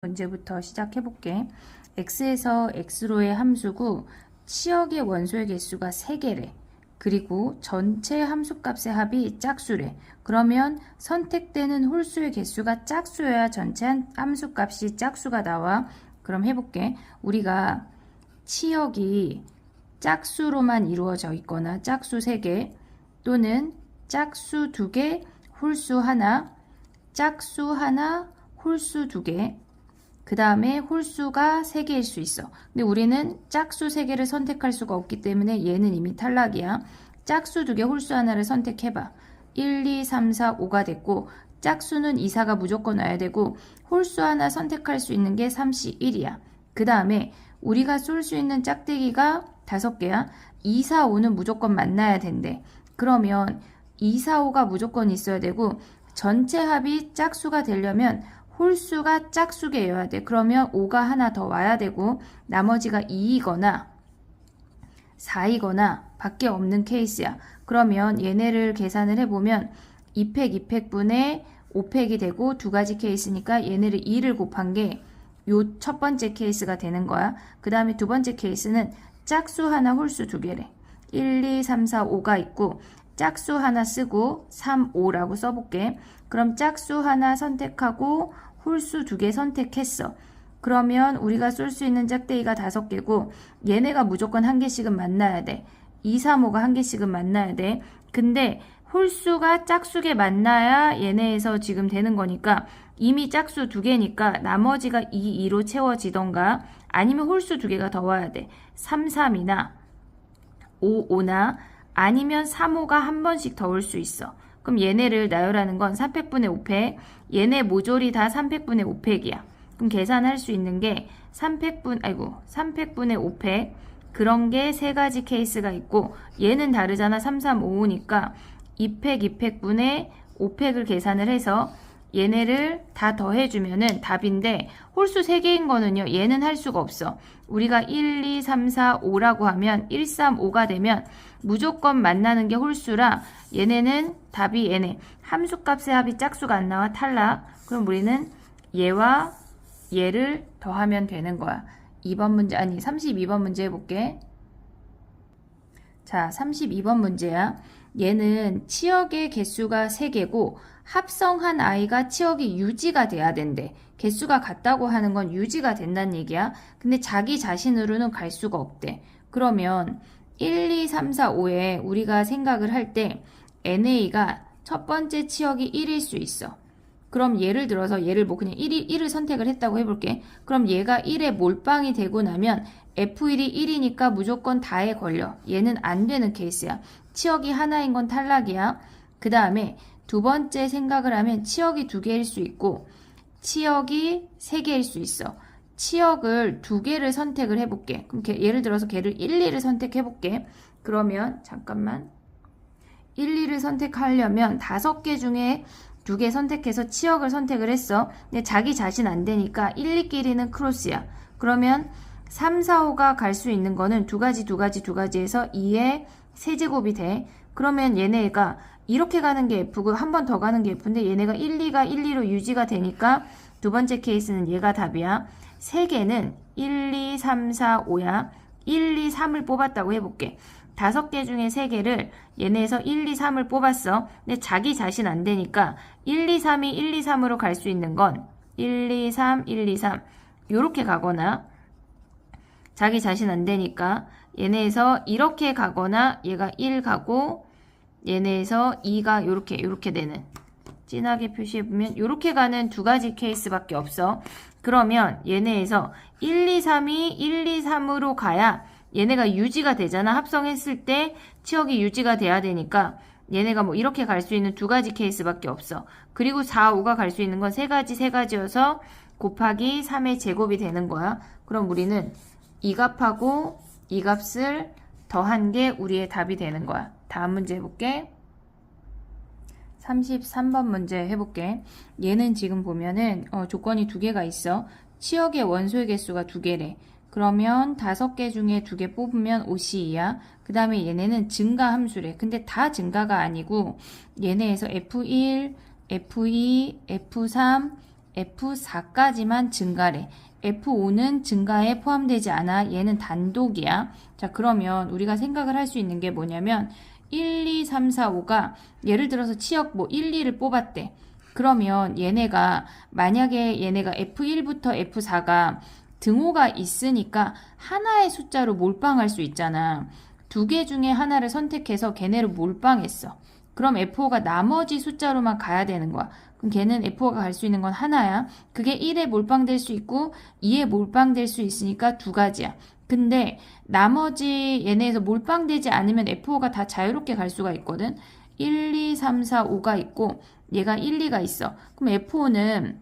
문제부터 시작해 볼게. x에서 x로의 함수고 치역의 원소의 개수가 3개래. 그리고 전체 함수값의 합이 짝수래. 그러면 선택되는 홀수의 개수가 짝수여야 전체 함수값이 짝수가 나와. 그럼 해볼게. 우리가 치역이 짝수로만 이루어져 있거나 짝수 3개 또는 짝수 2개, 홀수 하나, 짝수 하나, 홀수 2개, 그 다음에 홀수가 3개일 수 있어. 근데 우리는 짝수 3개를 선택할 수가 없기 때문에 얘는 이미 탈락이야. 짝수 2개, 홀수 하나를 선택해봐. 1, 2, 3, 4, 5가 됐고 짝수는 2, 4가 무조건 와야 되고 홀수 하나 선택할 수 있는 게 3, 1이야. 그 다음에 우리가 쏠 수 있는 짝대기가 5개야. 2, 4, 5는 무조건 만나야 된대. 그러면 2, 4, 5가 무조건 있어야 되고 전체 합이 짝수가 되려면 홀수가 짝수개여야 돼. 그러면 5가 하나 더 와야 되고 나머지가 2이거나 4이거나 밖에 없는 케이스야. 그러면 얘네를 계산을 해보면 2팩 2팩분의 5팩이 되고 두 가지 케이스니까 얘네를 2를 곱한 게 요 첫 번째 케이스가 되는 거야. 그 다음에 두 번째 케이스는 짝수 하나 홀수 2개래. 1, 2, 3, 4, 5가 있고 짝수 하나 쓰고 3, 5라고 써볼게. 그럼 짝수 하나 선택하고 홀수 2개 선택했어. 그러면 우리가 쏠 수 있는 짝대기가 5개고 얘네가 무조건 1개씩은 만나야 돼. 2, 3, 5가 1개씩은 만나야 돼. 근데 홀수가 짝수개 만나야 얘네에서 지금 되는 거니까 이미 짝수 2개니까 나머지가 2, 2로 채워지던가 아니면 홀수 2개가 더 와야 돼. 3, 3이나 5, 5나 아니면 3, 5가 한 번씩 더 올 수 있어. 그럼 얘네를 나열하는 건 3팩분의 5팩, 얘네 모조리 다 3팩분의 5팩이야. 그럼 계산할 수 있는 게 3팩분의 5팩, 그런 게 3가지 케이스가 있고 얘는 다르잖아. 3, 3, 5니까 2팩, 2팩분의 5팩을 계산을 해서 얘네를 다 더해주면은 답인데 홀수 3개인 거는요. 얘는 할 수가 없어. 우리가 1, 2, 3, 4, 5라고 하면 1, 3, 5가 되면 무조건 만나는 게 홀수라 얘네는 답이 얘네. 함수값의 합이 짝수가 안 나와. 탈락. 그럼 우리는 얘와 얘를 더하면 되는 거야. 2번 문제, 아니 32번 문제 해볼게. 자, 32번 문제야. 얘는 치역의 개수가 3개고 합성한 아이가 치역이 유지가 돼야 된대. 개수가 같다고 하는 건 유지가 된다는 얘기야. 근데 자기 자신으로는 갈 수가 없대. 그러면 1, 2, 3, 4, 5에 우리가 생각을 할 때 NA가 첫 번째 치역이 1일 수 있어. 그럼 예를 들어서 얘를 뭐 그냥 1을 선택을 했다고 해볼게. 그럼 얘가 1에 몰빵이 되고 나면 F1이 1이니까 무조건 다에 걸려. 얘는 안 되는 케이스야. 치역이 하나인 건 탈락이야. 그 다음에 두 번째 생각을 하면 치역이 2개일 수 있고 치역이 3개일 수 있어. 치역을 2개를 선택을 해볼게. 그럼 예를 들어서 걔를 1, 2를 선택해볼게. 그러면 잠깐만 1, 2를 선택하려면 5개 중에 2개 선택해서 치역을 선택을 했어. 근데 자기 자신 안 되니까 1, 2끼리는 크로스야. 그러면 3, 4, 5가 갈 수 있는 거는 2가지 해서 2의 세제곱이 돼. 그러면 얘네가 이렇게 가는 게 F고 한 번 더 가는 게 F인데 얘네가 1, 2가 1, 2로 유지가 되니까 두 번째 케이스는 얘가 답이야. 3개는 1, 2, 3, 4, 5야. 1, 2, 3을 뽑았다고 해볼게. 5개 중에 3개를 얘네에서 1, 2, 3을 뽑았어. 근데 자기 자신 안 되니까 1, 2, 3이 1, 2, 3으로 갈 수 있는 건 1, 2, 3, 1, 2, 3 요렇게 가거나 자기 자신 안 되니까 얘네에서 이렇게 가거나 얘가 1 가고 얘네에서 2가 요렇게 되는 진하게 표시해보면 요렇게 가는 2가지 케이스밖에 없어. 그러면 얘네에서 1, 2, 3이 1, 2, 3으로 가야 얘네가 유지가 되잖아. 합성했을 때 치역이 유지가 돼야 되니까 얘네가 뭐 이렇게 갈 수 있는 2가지 케이스밖에 없어. 그리고 4, 5가 갈 수 있는 건 3가지여서 곱하기 3의 제곱이 되는 거야. 그럼 우리는 이 값하고 이 값을 더한 게 우리의 답이 되는 거야. 다음 문제 해볼게. 33번 문제 해볼게. 얘는 지금 보면은 조건이 2개가 있어. 치역의 원소의 개수가 2개래. 그러면 5개 중에 2개 뽑으면 OCE야. 그 다음에 얘네는 증가 함수래. 근데 다 증가가 아니고 얘네에서 F1, F2, F3, F4까지만 증가래. F5는 증가에 포함되지 않아. 얘는 단독이야. 자, 그러면 우리가 생각을 할 수 있는 게 뭐냐면 1, 2, 3, 4, 5가 예를 들어서 치역 뭐 1, 2를 뽑았대. 그러면 얘네가 만약에 얘네가 F1부터 F4가 등호가 있으니까 하나의 숫자로 몰빵할 수 있잖아. 두 개 중에 하나를 선택해서 걔네를 몰빵했어. 그럼 F5가 나머지 숫자로만 가야 되는 거야. 그럼 걔는 F5가 갈 수 있는 건 하나야. 그게 1에 몰빵될 수 있고 2에 몰빵될 수 있으니까 두 가지야. 근데 나머지 얘네에서 몰빵되지 않으면 F5가 다 자유롭게 갈 수가 있거든. 1, 2, 3, 4, 5가 있고 얘가 1, 2가 있어. 그럼 F5는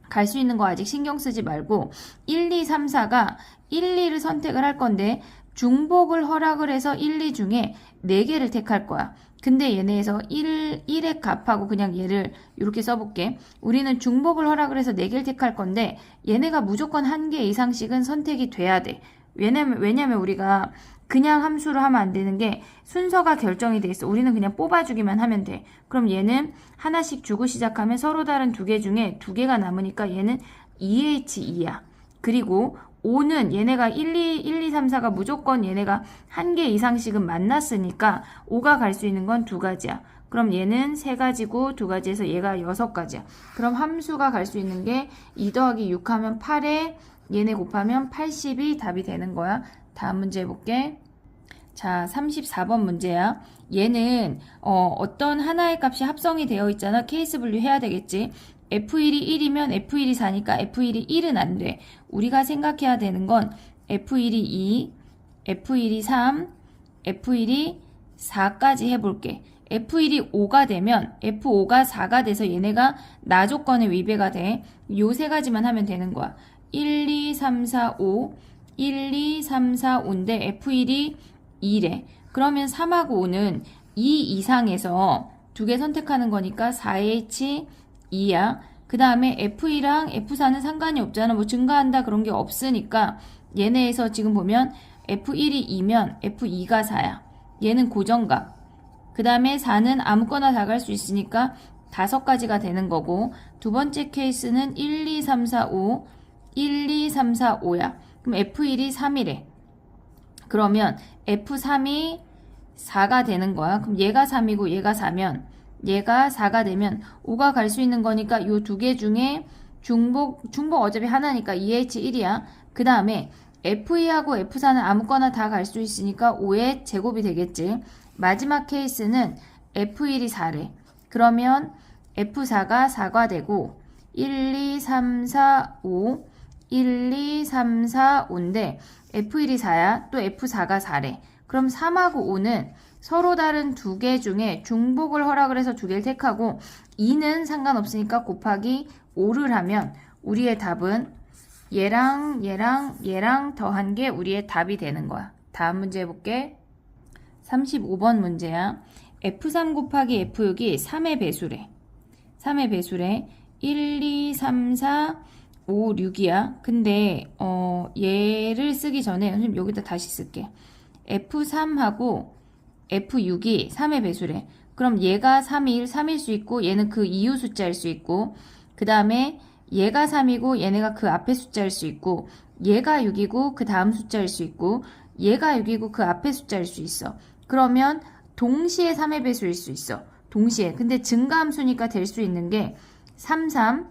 갈 수 있는 거 아직 신경 쓰지 말고 1, 2, 3, 4가 1, 2를 선택을 할 건데 중복을 허락을 해서 1, 2 중에 4개를 택할 거야. 근데 얘네에서 1의 값하고 그냥 얘를 이렇게 써볼게. 우리는 중복을 허락을 해서 4개를 택할 건데 얘네가 무조건 1개 이상씩은 선택이 돼야 돼. 왜냐면 우리가 그냥 함수로 하면 안 되는 게 순서가 결정이 돼 있어. 우리는 그냥 뽑아주기만 하면 돼. 그럼 얘는 하나씩 주고 시작하면 서로 다른 두 개 중에 2개가 남으니까 얘는 2H2야. 그리고 5는 얘네가 1, 2, 3, 4가 무조건 얘네가 1개 이상씩은 만났으니까 5가 갈 수 있는 건 2가지야. 그럼 얘는 3가지고 2가지에서 얘가 6가지야. 그럼 함수가 갈 수 있는 게 2 더하기 6 하면 8에 얘네 곱하면 80이 답이 되는 거야. 다음 문제 해볼게. 자, 34번 문제야. 얘는 어떤 하나의 값이 합성이 되어 있잖아. 케이스 분류 해야 되겠지. F1이 1이면 F1이 4니까 F1이 1은 안 돼. 우리가 생각해야 되는 건 F1이 2, F1이 3, F1이 4까지 해볼게. F1이 5가 되면 F5가 4가 돼서 얘네가 나 조건의 위배가 돼. 요 세 가지만 하면 되는 거야. 1, 2, 3, 4, 5, 1, 2, 3, 4, 5인데 F1이 2래. 그러면 3하고 5는 2 이상에서 두 개 선택하는 거니까 4H2야. 그 다음에 F2랑 F4는 상관이 없잖아. 뭐 증가한다 그런 게 없으니까 얘네에서 지금 보면 F1이 2면 F2가 4야. 얘는 고정값. 그 다음에 4는 아무거나 다 갈 수 있으니까 5가지가 되는 거고, 두 번째 케이스는 1, 2, 3, 4, 5, 1, 2, 3, 4, 5야. 그럼 F1이 3이래. 그러면 F3이 4가 되는 거야. 그럼 얘가 3이고 얘가 4면 얘가 4가 되면 5가 갈 수 있는 거니까 요 두 개 중에 중복 어차피 하나니까 2H1이야. 그 다음에 F2하고 F4는 아무거나 다 갈 수 있으니까 5의 제곱이 되겠지. 마지막 케이스는 F1이 4래. 그러면 F4가 4가 되고 1, 2, 3, 4, 5, 1, 2, 3, 4, 5인데 F1이 4야. 또 F4가 4래. 그럼 3하고 5는 서로 다른 두 개 중에 중복을 허락을 해서 두 개를 택하고 2는 상관없으니까 곱하기 5를 하면 우리의 답은 얘랑 더한 게 우리의 답이 되는 거야. 다음 문제 해볼게. 35번 문제야. F3 곱하기 F6이 3의 배수래. 3의 배수래. 1, 2, 3, 4, 5, 6이야. 근데 얘를 쓰기 전에 선생님 여기다 다시 쓸게. F3하고 F6이 3의 배수래. 그럼 얘가 3일 수 있고 얘는 그 이후 숫자일 수 있고, 그 다음에 얘가 3이고 얘네가 그 앞에 숫자일 수 있고, 얘가 6이고 그 다음 숫자일 수 있고, 얘가 6이고 그 앞에 숫자일 수 있어. 그러면 동시에 3의 배수일 수 있어. 동시에. 근데 증가함수니까 될 수 있는 게 33,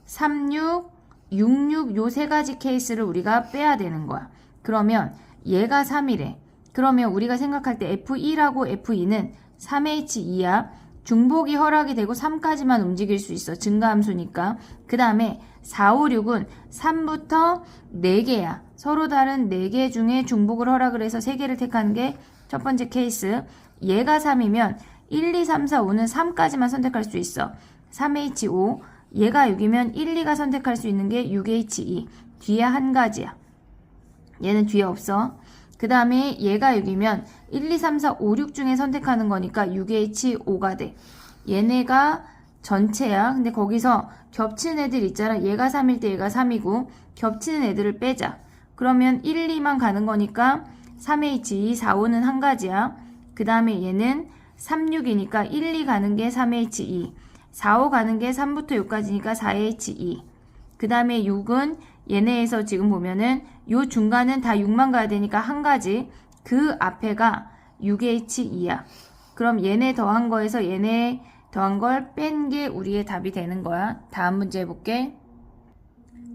36, 66 요 세 가지 케이스를 우리가 빼야 되는 거야. 그러면 얘가 3이래. 그러면 우리가 생각할 때 F1하고 F2는 3H2야. 중복이 허락이 되고 3까지만 움직일 수 있어. 증가함수니까. 그 다음에 4, 5, 6은 3부터 4개야. 서로 다른 4개 중에 중복을 허락을 해서 3개를 택하는 게 첫 번째 케이스. 얘가 3이면 1, 2, 3, 4, 5는 3까지만 선택할 수 있어. 3H5. 얘가 6이면 1, 2가 선택할 수 있는 게 6H2. 뒤에 한 가지야. 얘는 뒤에 없어. 그 다음에 얘가 6이면 1, 2, 3, 4, 5, 6 중에 선택하는 거니까 6H5가 돼. 얘네가 전체야. 근데 거기서 겹치는 애들 있잖아. 얘가 3일 때 얘가 3이고 겹치는 애들을 빼자. 그러면 1, 2만 가는 거니까 3H2, 4, 5는 한 가지야. 그 다음에 얘는 3, 6이니까 1, 2 가는 게 3H2. 4, 5 가는 게 3부터 6까지니까 4H2. 그 다음에 6은 얘네에서 지금 보면은 요 중간은 다 6만 가야 되니까 한 가지. 그 앞에가 6H2야. 그럼 얘네 더한 거에서 얘네 더한 걸 뺀 게 우리의 답이 되는 거야. 다음 문제 해볼게.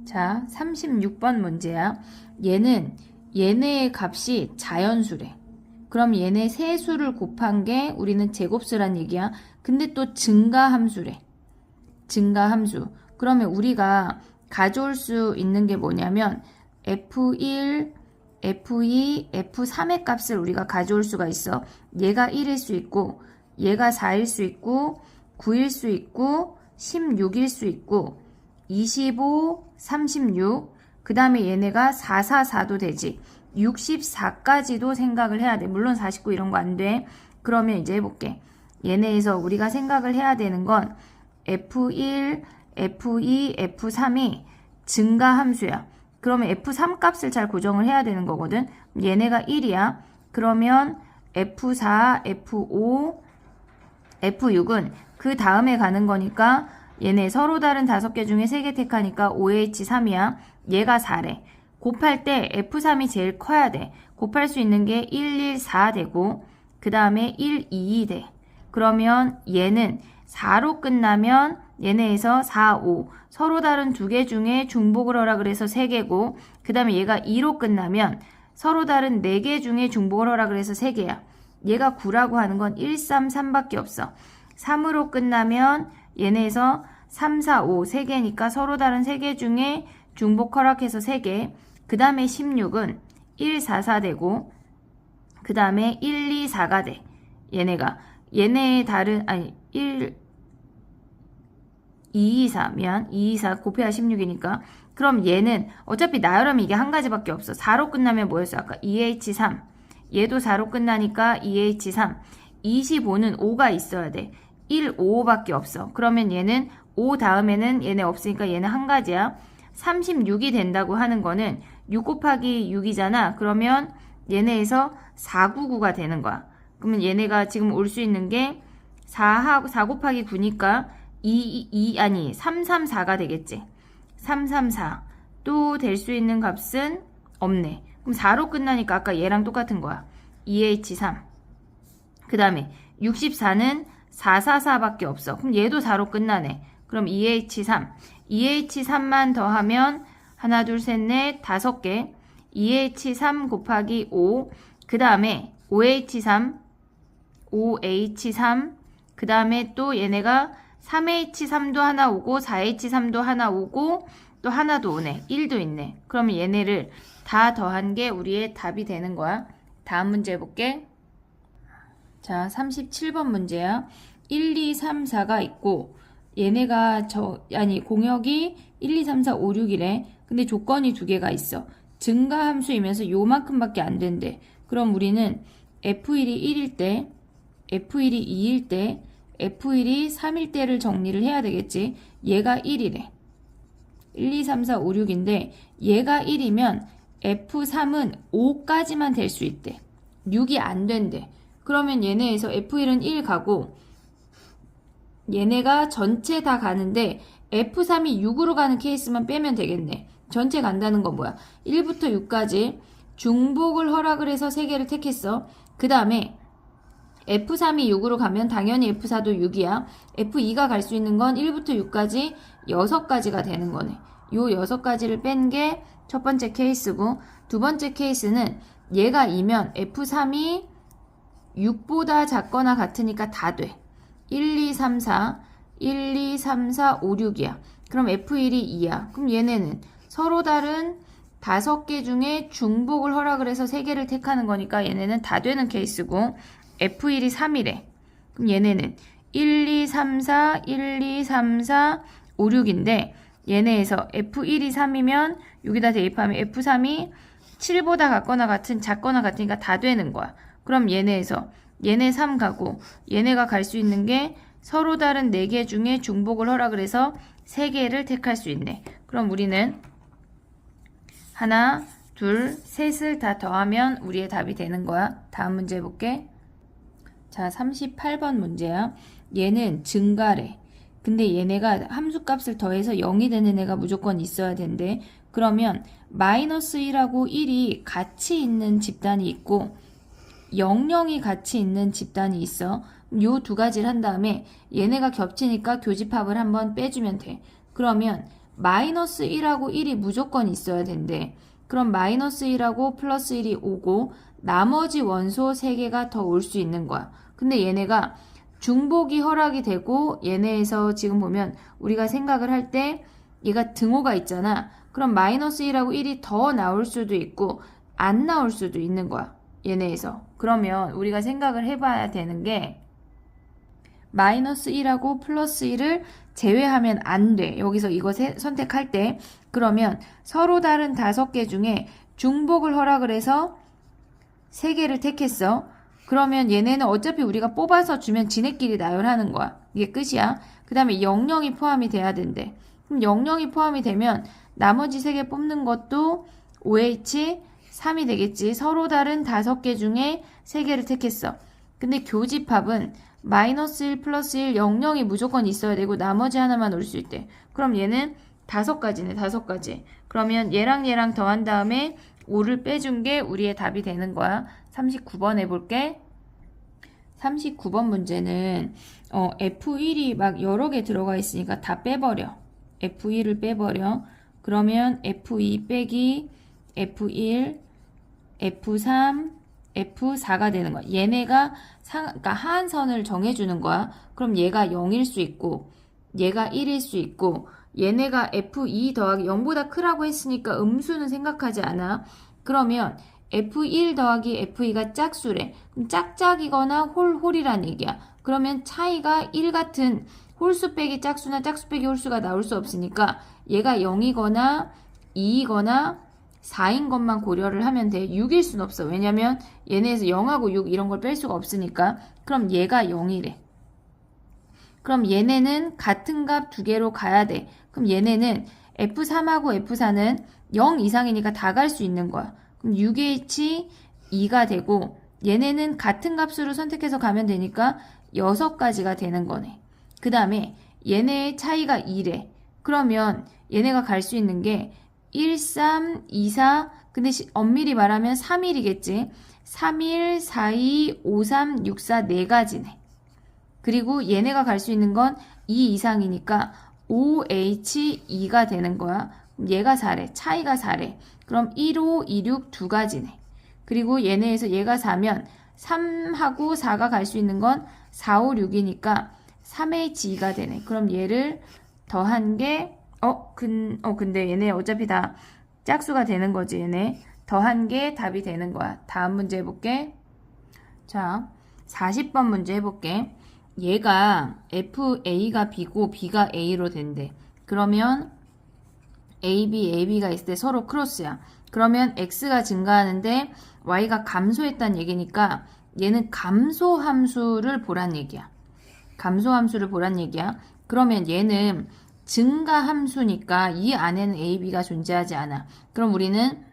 자, 36번 문제야. 얘네의 값이 자연수래. 그럼 얘네 세 수를 곱한 게 우리는 제곱수란 얘기야. 근데 또 증가함수래. 증가함수. 그러면 우리가 가져올 수 있는 게 뭐냐면 F1, F2, F3의 값을 우리가 가져올 수가 있어. 얘가 1일 수 있고 얘가 4일 수 있고 9일 수 있고 16일 수 있고 25, 36, 그 다음에 얘네가 444도 되지. 64까지도 생각을 해야 돼. 물론 49 이런 거 안 돼. 그러면 이제 해볼게. 얘네에서 우리가 생각을 해야 되는 건 F1, F2, F3이 증가함수야. 그러면 F3 값을 잘 고정을 해야 되는 거거든. 얘네가 1이야. 그러면 F4, F5, F6은 그 다음에 가는 거니까 얘네 서로 다른 5개 중에 3개 택하니까 OH3이야. 얘가 4래. 곱할 때 F3이 제일 커야 돼. 곱할 수 있는 게 1, 1, 4 되고 그 다음에 1, 2 돼. 그러면 얘는 4로 끝나면 얘네에서 4, 5 서로 다른 2개 중에 중복을 하라 그래서 3개고 그 다음에 얘가 2로 끝나면 서로 다른 4개 중에 중복을 하라 그래서 3개야. 얘가 9라고 하는 건 1, 3, 3밖에 없어. 3으로 끝나면 얘네에서 3, 4, 5 3개니까 서로 다른 3개 중에 중복 허락해서 3개. 그 다음에 16은 1, 4, 4 되고 그 다음에 1, 2, 4가 돼. 얘네의 다른 1, 2, 2, 4 미안 2, 2, 4 곱해야 16이니까 그럼 얘는 어차피 나열하면 이게 한 가지밖에 없어. 4로 끝나면 뭐였어? 아까 2H3 얘도 4로 끝나니까 2H3 25는 5가 있어야 돼. 1, 5밖에 없어. 그러면 얘는 5 다음에는 얘네 없으니까 얘는 한 가지야. 36이 된다고 하는 거는 6 곱하기 6이잖아. 그러면 얘네에서 499가 되는 거야. 그러면 얘네가 지금 올 수 있는 게 4 곱하기 9니까 3, 3, 4가 되겠지. 3, 3, 4. 또 될 수 있는 값은 없네. 그럼 4로 끝나니까 아까 얘랑 똑같은 거야. 2H3. 그 다음에 64는 4, 4, 4밖에 없어. 그럼 얘도 4로 끝나네. 그럼 2H3. 2H3만 더하면 하나, 둘, 셋, 넷, 5개. 2H3 곱하기 5. 그 다음에 5H3. 5H3. 그 다음에 또 얘네가 3H3도 하나 오고 4H3도 하나 오고 또 하나도 오네. 1도 있네. 그러면 얘네를 다 더한 게 우리의 답이 되는 거야. 다음 문제 해볼게. 자, 37번 문제야. 1, 2, 3, 4가 있고 얘네가 공역이 1, 2, 3, 4, 5, 6이래. 근데 조건이 2개가 있어. 증가함수이면서 요만큼밖에 안 된대. 그럼 우리는 F1이 1일 때, F1이 2일 때, F1이 3일 때를 정리를 해야 되겠지. 얘가 1이래. 1, 2, 3, 4, 5, 6인데 얘가 1이면 F3은 5까지만 될 수 있대. 6이 안 된대. 그러면 얘네에서 F1은 1 가고 얘네가 전체 다 가는데 F3이 6으로 가는 케이스만 빼면 되겠네. 전체 간다는 건 뭐야? 1부터 6까지 중복을 허락을 해서 3개를 택했어. 그 다음에 F3이 6으로 가면 당연히 F4도 6이야. F2가 갈 수 있는 건 1부터 6까지 6가지가 되는 거네. 요 6가지를 뺀 게 첫 번째 케이스고 두 번째 케이스는 얘가 2면 F3이 6보다 작거나 같으니까 다 돼. 1, 2, 3, 4, 1, 2, 3, 4, 5, 6이야. 그럼 F1이 2야. 그럼 얘네는 서로 다른 5개 중에 중복을 허락을 해서 3개를 택하는 거니까 얘네는 다 되는 케이스고 F1이 3이래. 그럼 얘네는 1, 2, 3, 4, 1, 2, 3, 4, 5, 6인데 얘네에서 F1이 3이면 여기다 대입하면 F3이 7보다 작거나 같으니까 다 되는 거야. 그럼 얘네에서 얘네 3 가고 얘네가 갈 수 있는 게 서로 다른 4개 중에 중복을 허락을 해서 3개를 택할 수 있네. 그럼 우리는 하나, 둘, 셋을 다 더하면 우리의 답이 되는 거야. 다음 문제 해볼게. 자, 38번 문제야. 얘는 증가래. 근데 얘네가 함수값을 더해서 0이 되는 애가 무조건 있어야 된대. 그러면 마이너스 1하고 1이 같이 있는 집단이 있고 00이 같이 있는 집단이 있어. 요 두 가지를 한 다음에 얘네가 겹치니까 교집합을 한번 빼주면 돼. 그러면 마이너스 1하고 1이 무조건 있어야 된대. 그럼 마이너스 1하고 플러스 1이 오고 나머지 원소 3개가 더 올 수 있는 거야. 근데 얘네가 중복이 허락이 되고 얘네에서 지금 보면 우리가 생각을 할 때 얘가 등호가 있잖아. 그럼 마이너스 1하고 1이 더 나올 수도 있고 안 나올 수도 있는 거야. 얘네에서. 그러면 우리가 생각을 해봐야 되는 게 마이너스 1하고 플러스 1을 제외하면 안 돼. 여기서 이거 선택할 때. 그러면 서로 다른 5개 중에 중복을 허락을 해서 3개를 택했어. 그러면 얘네는 어차피 우리가 뽑아서 주면 지네끼리 나열하는 거야. 이게 끝이야. 그 다음에 00이 포함이 돼야 된대. 그럼 00이 포함이 되면 나머지 3개 뽑는 것도 OH 3이 되겠지. 서로 다른 5개 중에 3개를 택했어. 근데 교집합은 마이너스 1 플러스 1 00이 무조건 있어야 되고 나머지 하나만 올 수 있대. 그럼 얘는 5가지네. 5가지. 그러면 얘랑 얘랑 더한 다음에 5를 빼준 게 우리의 답이 되는 거야. 39번 해볼게. 39번 문제는 F1이 막 여러 개 들어가 있으니까 다 빼버려. F1을 빼버려. 그러면 F2 빼기 F1, F3, F4가 되는 거야. 얘네가 그러니까 하한선을 정해주는 거야. 그럼 얘가 0일 수 있고 얘가 1일 수 있고 얘네가 F2 더하기 0보다 크라고 했으니까 음수는 생각하지 않아. 그러면 F1 더하기 F2가 짝수래. 그럼 짝짝이거나 홀홀이란 얘기야. 그러면 차이가 1 같은 홀수 빼기 짝수나 짝수 빼기 홀수가 나올 수 없으니까 얘가 0이거나 2이거나 4인 것만 고려를 하면 돼. 6일 순 없어. 왜냐면 얘네에서 0하고 6 이런 걸 뺄 수가 없으니까. 그럼 얘가 0이래. 그럼 얘네는 같은 값 2개로 가야 돼. 그럼 얘네는 F3하고 F4는 0 이상이니까 다 갈 수 있는 거야. 그럼 6H2가 되고 얘네는 같은 값으로 선택해서 가면 되니까 6가지가 되는 거네. 그 다음에 얘네의 차이가 2래. 그러면 얘네가 갈 수 있는 게 1, 3, 2, 4 근데 엄밀히 말하면 3일이겠지. 3일, 4, 2, 5, 3, 6, 4 4가지네. 그리고 얘네가 갈 수 있는 건 2 이상이니까 OH2가 되는 거야. 얘가 4래. 차이가 4래. 그럼 1, 5, 2, 6 2가지네. 그리고 얘네에서 얘가 4면 3하고 4가 갈 수 있는 건 4, 5, 6이니까 3H2가 되네. 그럼 얘를 더한 게 근데 얘네 어차피 다 짝수가 되는 거지. 얘네 더한 게 답이 되는 거야. 다음 문제 해볼게. 자, 40번 문제 해볼게. 얘가 FA가 B고 B가 A로 된대. 그러면 AB가 있을 때 서로 크로스야. 그러면 X가 증가하는데 Y가 감소했다는 얘기니까 얘는 감소함수를 보란 얘기야. 감소함수를 보란 얘기야. 그러면 얘는 증가함수니까 이 안에는 AB가 존재하지 않아. 그럼 우리는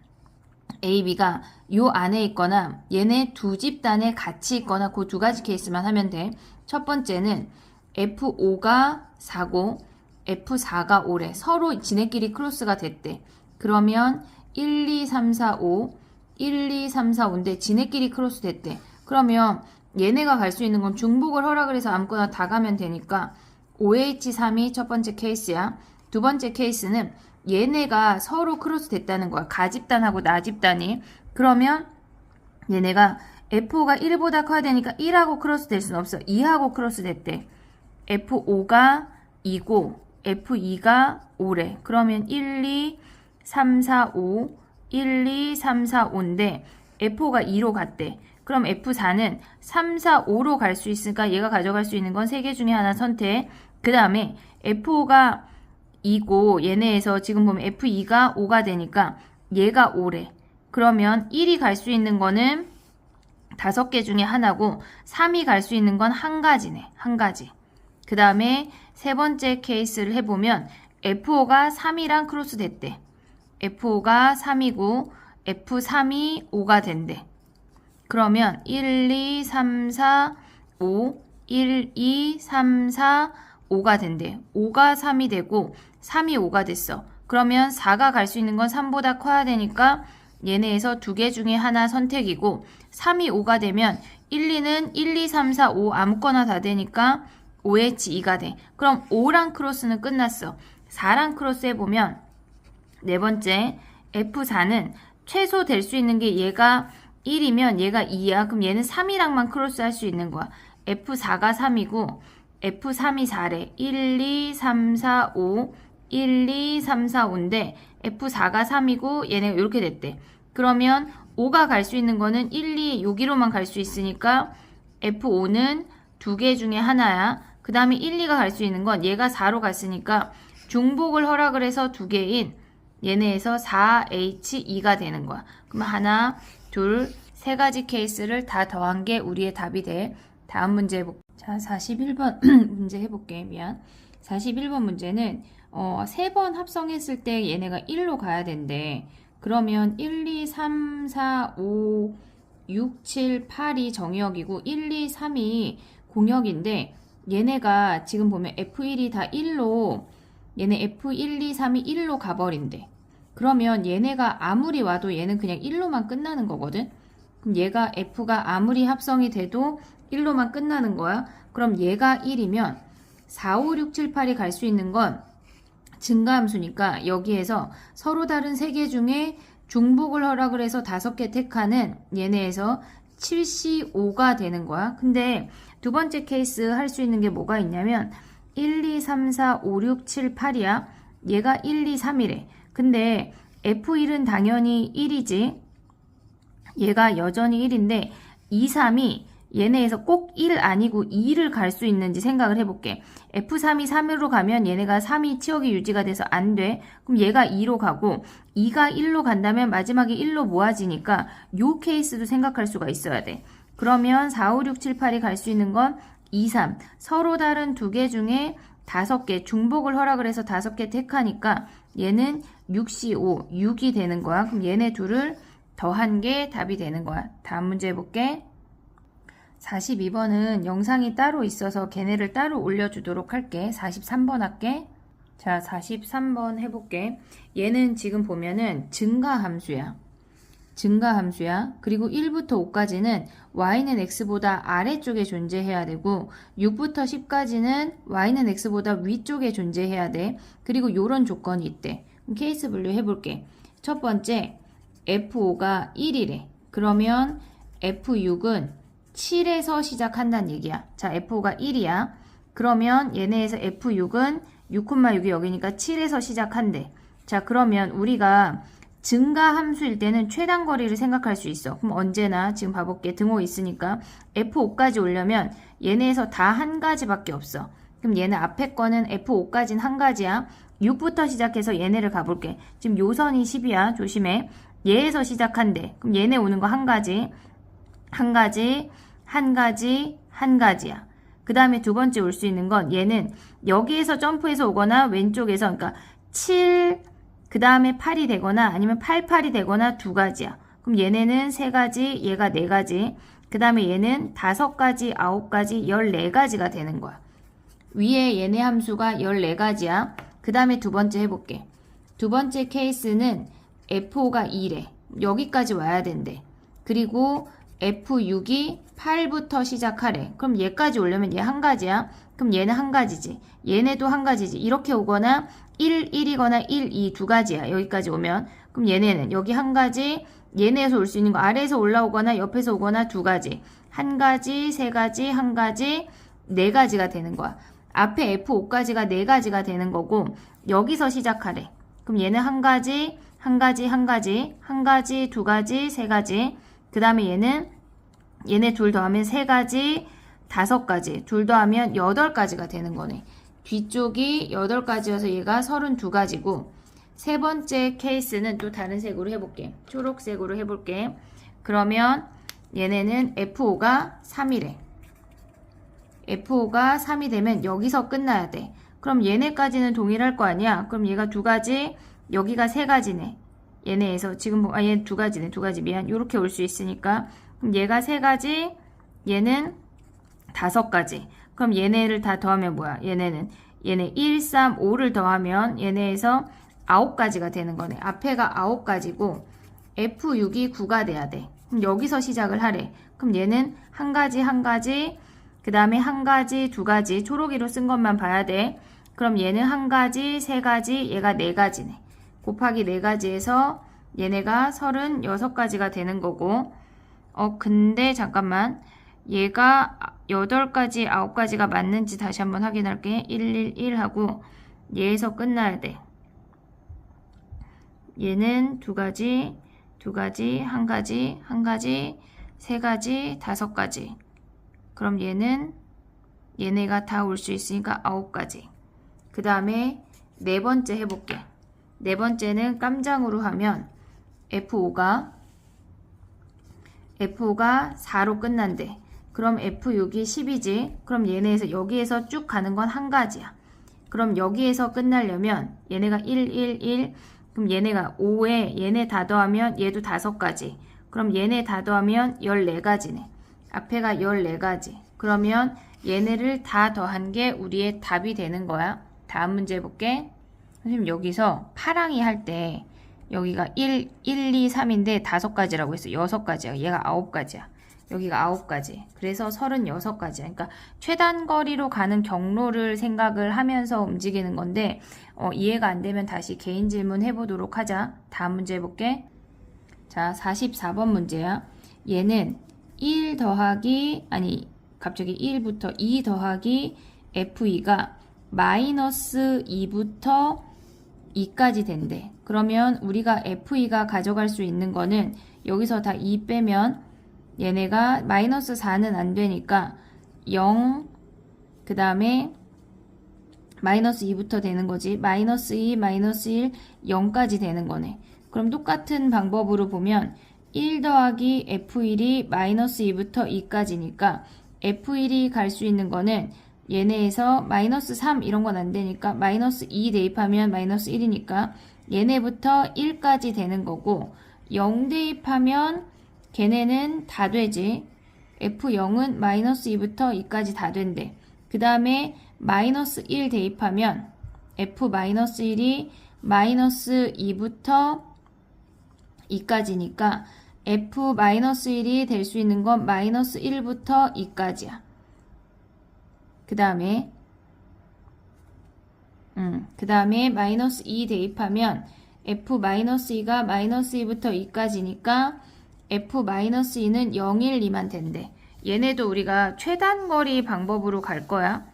AB가 요 안에 있거나 얘네 두 집단에 같이 있거나 그 2가지 케이스만 하면 돼. 첫 번째는 F5가 4고 F4가 5래. 서로 지네끼리 크로스가 됐대. 그러면 1, 2, 3, 4, 5 1, 2, 3, 4, 5인데 지네끼리 크로스 됐대. 그러면 얘네가 갈 수 있는 건 중복을 허락을 해서 아무거나 다 가면 되니까 OH3이 첫 번째 케이스야. 두 번째 케이스는 얘네가 서로 크로스 됐다는 거야. 가집단하고 나집단이. 그러면 얘네가 F5가 1보다 커야 되니까 1하고 크로스 될 수는 없어. 2하고 크로스 됐대. F5가 2고 F2가 5래. 그러면 1, 2, 3, 4, 5 1, 2, 3, 4, 5인데 F5가 2로 갔대. 그럼 F4는 3, 4, 5로 갈 수 있으니까 얘가 가져갈 수 있는 건 3개 중에 하나 선택. 그 다음에 F5가 2고 얘네에서 지금 보면 F2가 5가 되니까 얘가 5래. 그러면 1이 갈 수 있는 거는 5개 중에 하나고 3이 갈 수 있는 건 한 가지네. 한 가지. 그 다음에 세 번째 케이스를 해보면 F5가 3이랑 크로스 됐대. F5가 3이고 F3이 5가 된대. 그러면 1, 2, 3, 4, 5 1, 2, 3, 4, 5가 된대. 5가 3이 되고 3이 5가 됐어. 그러면 4가 갈 수 있는 건 3보다 커야 되니까 얘네에서 두 개 중에 하나 선택이고 3이 5가 되면 1, 2는 1, 2, 3, 4, 5 아무거나 다 되니까 OH2가 돼. 그럼 5랑 크로스는 끝났어. 4랑 크로스 해보면 네 번째 F4는 최소 될 수 있는 게 얘가 1이면 얘가 2야. 그럼 얘는 3이랑만 크로스 할 수 있는 거야. F4가 3이고 F3이 4래. 1, 2, 3, 4, 5 1, 2, 3, 4, 5인데 F4가 3이고 얘네가 이렇게 됐대. 그러면 5가 갈 수 있는 거는 1, 2 여기로만 갈 수 있으니까 F5는 두 개 중에 하나야. 그 다음에 1, 2가 갈 수 있는 건 얘가 4로 갔으니까 중복을 허락을 해서 두 개인 얘네에서 4H2가 되는 거야. 그럼 하나, 둘, 세 가지 케이스를 다 더한 게 우리의 답이 돼. 다음 문제 해볼게. 자, 41번 문제 해볼게. 미안. 41번 문제는 세 번 합성했을 때 얘네가 1로 가야 된대. 그러면 1, 2, 3, 4, 5, 6, 7, 8이 정역이고 1, 2, 3이 공역인데 얘네가 지금 보면 F1이 다 1로 얘네 F1, 2, 3이 1로 가버린대. 그러면 얘네가 아무리 와도 얘는 그냥 1로만 끝나는 거거든. 그럼 얘가 F가 아무리 합성이 돼도 1로만 끝나는 거야. 그럼 얘가 1이면 4, 5, 6, 7, 8이 갈 수 있는 건 증가함수니까 여기에서 서로 다른 세 개 중에 중복을 허락을 해서 5개 택하는 얘네에서 7C5가 되는 거야. 근데 두 번째 케이스 할 수 있는 게 뭐가 있냐면 1, 2, 3, 4, 5, 6, 7, 8이야. 얘가 1, 2, 3이래. 근데 F1은 당연히 1이지. 얘가 여전히 1인데 2, 3이 얘네에서 꼭 1 아니고 2를 갈 수 있는지 생각을 해볼게. F3이 3으로 가면 얘네가 3이 치역이 유지가 돼서 안 돼. 그럼 얘가 2로 가고 2가 1로 간다면 마지막에 1로 모아지니까 요 케이스도 생각할 수가 있어야 돼. 그러면 4, 5, 6, 7, 8이 갈 수 있는 건 2, 3. 서로 다른 두 개 중에 5개 중복을 허락을 해서 5개 택하니까 얘는 6C5, 6이 되는 거야. 그럼 얘네 둘을 더한 게 답이 되는 거야. 다음 문제 해볼게. 42번은 영상이 따로 있어서 걔네를 따로 올려주도록 할게. 43번 할게. 자, 43번 해볼게. 얘는 지금 보면은 증가함수야. 증가함수야. 그리고 1부터 5까지는 y는 x보다 아래쪽에 존재해야 되고 6부터 10까지는 y는 x보다 위쪽에 존재해야 돼. 그리고 요런 조건이 있대. 그럼 케이스 분류 해볼게. 첫 번째 F5가 1이래. 그러면 F6은 7에서 시작한다는 얘기야. 자, F5가 1이야. 그러면 얘네에서 F6은 6,6이 여기니까 7에서 시작한대. 자, 그러면 우리가 증가함수일 때는 최단 거리를 생각할 수 있어. 그럼 언제나 지금 봐볼게. 등호 있으니까 F5까지 오려면 얘네에서 다 한 가지밖에 없어. 그럼 얘네 앞에 거는 F5까지는 한 가지야. 6부터 시작해서 얘네를 가볼게. 지금 요선이 10이야. 조심해. 얘에서 시작한대. 그럼 얘네 오는 거 한 가지. 한 가지, 한 가지, 한 가지야. 그 다음에 두 번째 올 수 있는 건 얘는 여기에서 점프해서 오거나 왼쪽에서 그러니까 7, 그 다음에 8이 되거나 아니면 8, 8이 되거나 두 가지야. 그럼 얘네는 세 가지, 얘가 네 가지. 그 다음에 얘는 5가지, 9가지, 14가지가 되는 거야. 위에 얘네 함수가 14가지야. 그 다음에 두 번째 해볼게. 두 번째 케이스는 F5가 2래. 여기까지 와야 된대. 그리고 F6이 8부터 시작하래. 그럼 얘까지 오려면 얘 한 가지야. 그럼 얘는 한 가지지. 얘네도 한 가지지. 이렇게 오거나 1, 1이거나 1, 2 두 가지야. 여기까지 오면. 그럼 얘네는 여기 한 가지, 얘네에서 올 수 있는 거 아래에서 올라오거나 옆에서 오거나 두 가지. 한 가지, 세 가지, 한 가지, 네 가지가 되는 거야. 앞에 F5까지가 네 가지가 되는 거고 여기서 시작하래. 그럼 얘는 한 가지, 한 가지, 한 가지, 한 가지, 두 가지, 세 가지. 그 다음에 얘네 둘 더하면 3가지, 5가지, 둘 더하면 8가지가 되는 거네. 뒤쪽이 8가지여서 얘가 32가지고 세 번째 케이스는 또 다른 색으로 해볼게. 초록색으로 해볼게. 그러면 얘네는 F5가 3이래. F5가 3이 되면 여기서 끝나야 돼. 그럼 얘네까지는 동일할 거 아니야. 그럼 얘가 두 가지, 여기가 세 가지네. 얘네에서 지금 얘 두 가지네. 두 가지 미안. 요렇게 올 수 있으니까 그럼 얘가 세 가지, 얘는 5가지. 그럼 얘네를 다 더하면 뭐야? 얘네 1, 3, 5를 더하면 얘네에서 9가지가 되는 거네. 앞에가 9가지고 F6이 9가 돼야 돼. 그럼 여기서 시작을 하래. 그럼 얘는 한 가지, 그 다음에 한 가지, 두 가지, 초록이로 쓴 것만 봐야 돼. 그럼 얘는 한 가지, 세 가지, 얘가 네 가지네. 곱하기 네 가지에서 얘네가 36가지가 되는 거고, 근데 잠깐만. 얘가 8가지, 9가지가 맞는지 다시 한번 확인할게. 111 하고, 얘에서 끝나야 돼. 얘는 두 가지, 한 가지, 세 가지, 5가지. 그럼 얘네가 다 올 수 있으니까 9가지. 그 다음에 네 번째 해볼게. 네 번째는 깜장으로 하면 F5가 4로 끝난대. 그럼 F6이 10이지. 그럼 얘네에서 여기에서 쭉 가는 건 한 가지야. 그럼 여기에서 끝나려면 얘네가 1, 그럼 얘네가 5에 얘네 다 더하면 얘도 5가지. 그럼 얘네 다 더하면 14가지네. 앞에가 14가지. 그러면 얘네를 다 더한 게 우리의 답이 되는 거야. 다음 문제 해볼게. 선생님 여기서 파랑이 할 때 여기가 1, 2, 3인데 5가지라고 했어. 6가지야. 얘가 9가지야. 여기가 9가지. 그래서 36가지야. 그러니까 최단거리로 가는 경로를 생각을 하면서 움직이는 건데 이해가 안 되면 다시 개인 질문 해보도록 하자. 다음 문제 해볼게. 자, 44번 문제야. 얘는 1 더하기 갑자기 1부터 2 더하기 F2가 마이너스 2부터 2까지 된대. 그러면 우리가 F2가 가져갈 수 있는 거는 여기서 다 2 빼면 얘네가 마이너스 4는 안 되니까 0, 그 다음에 마이너스 2부터 되는 거지. 마이너스 2, 마이너스 1, 0까지 되는 거네. 그럼 똑같은 방법으로 보면 1 더하기 F1이 마이너스 2부터 2까지니까 F1이 갈 수 있는 거는 얘네에서 마이너스 3 이런 건 안 되니까 마이너스 2 대입하면 마이너스 1이니까 얘네부터 1까지 되는 거고 0 대입하면 걔네는 다 되지. F0은 마이너스 2부터 2까지 다 된대. 그 다음에 마이너스 1 대입하면 F-1이 마이너스 2부터 2까지니까 F-1이 될 수 있는 건 마이너스 1부터 2까지야. 그 다음에 마이너스 2 대입하면 F-2가 마이너스 2부터 2까지니까 F-2는 0, 1, 2만 된대. 얘네도 우리가 최단거리 방법으로 갈 거야.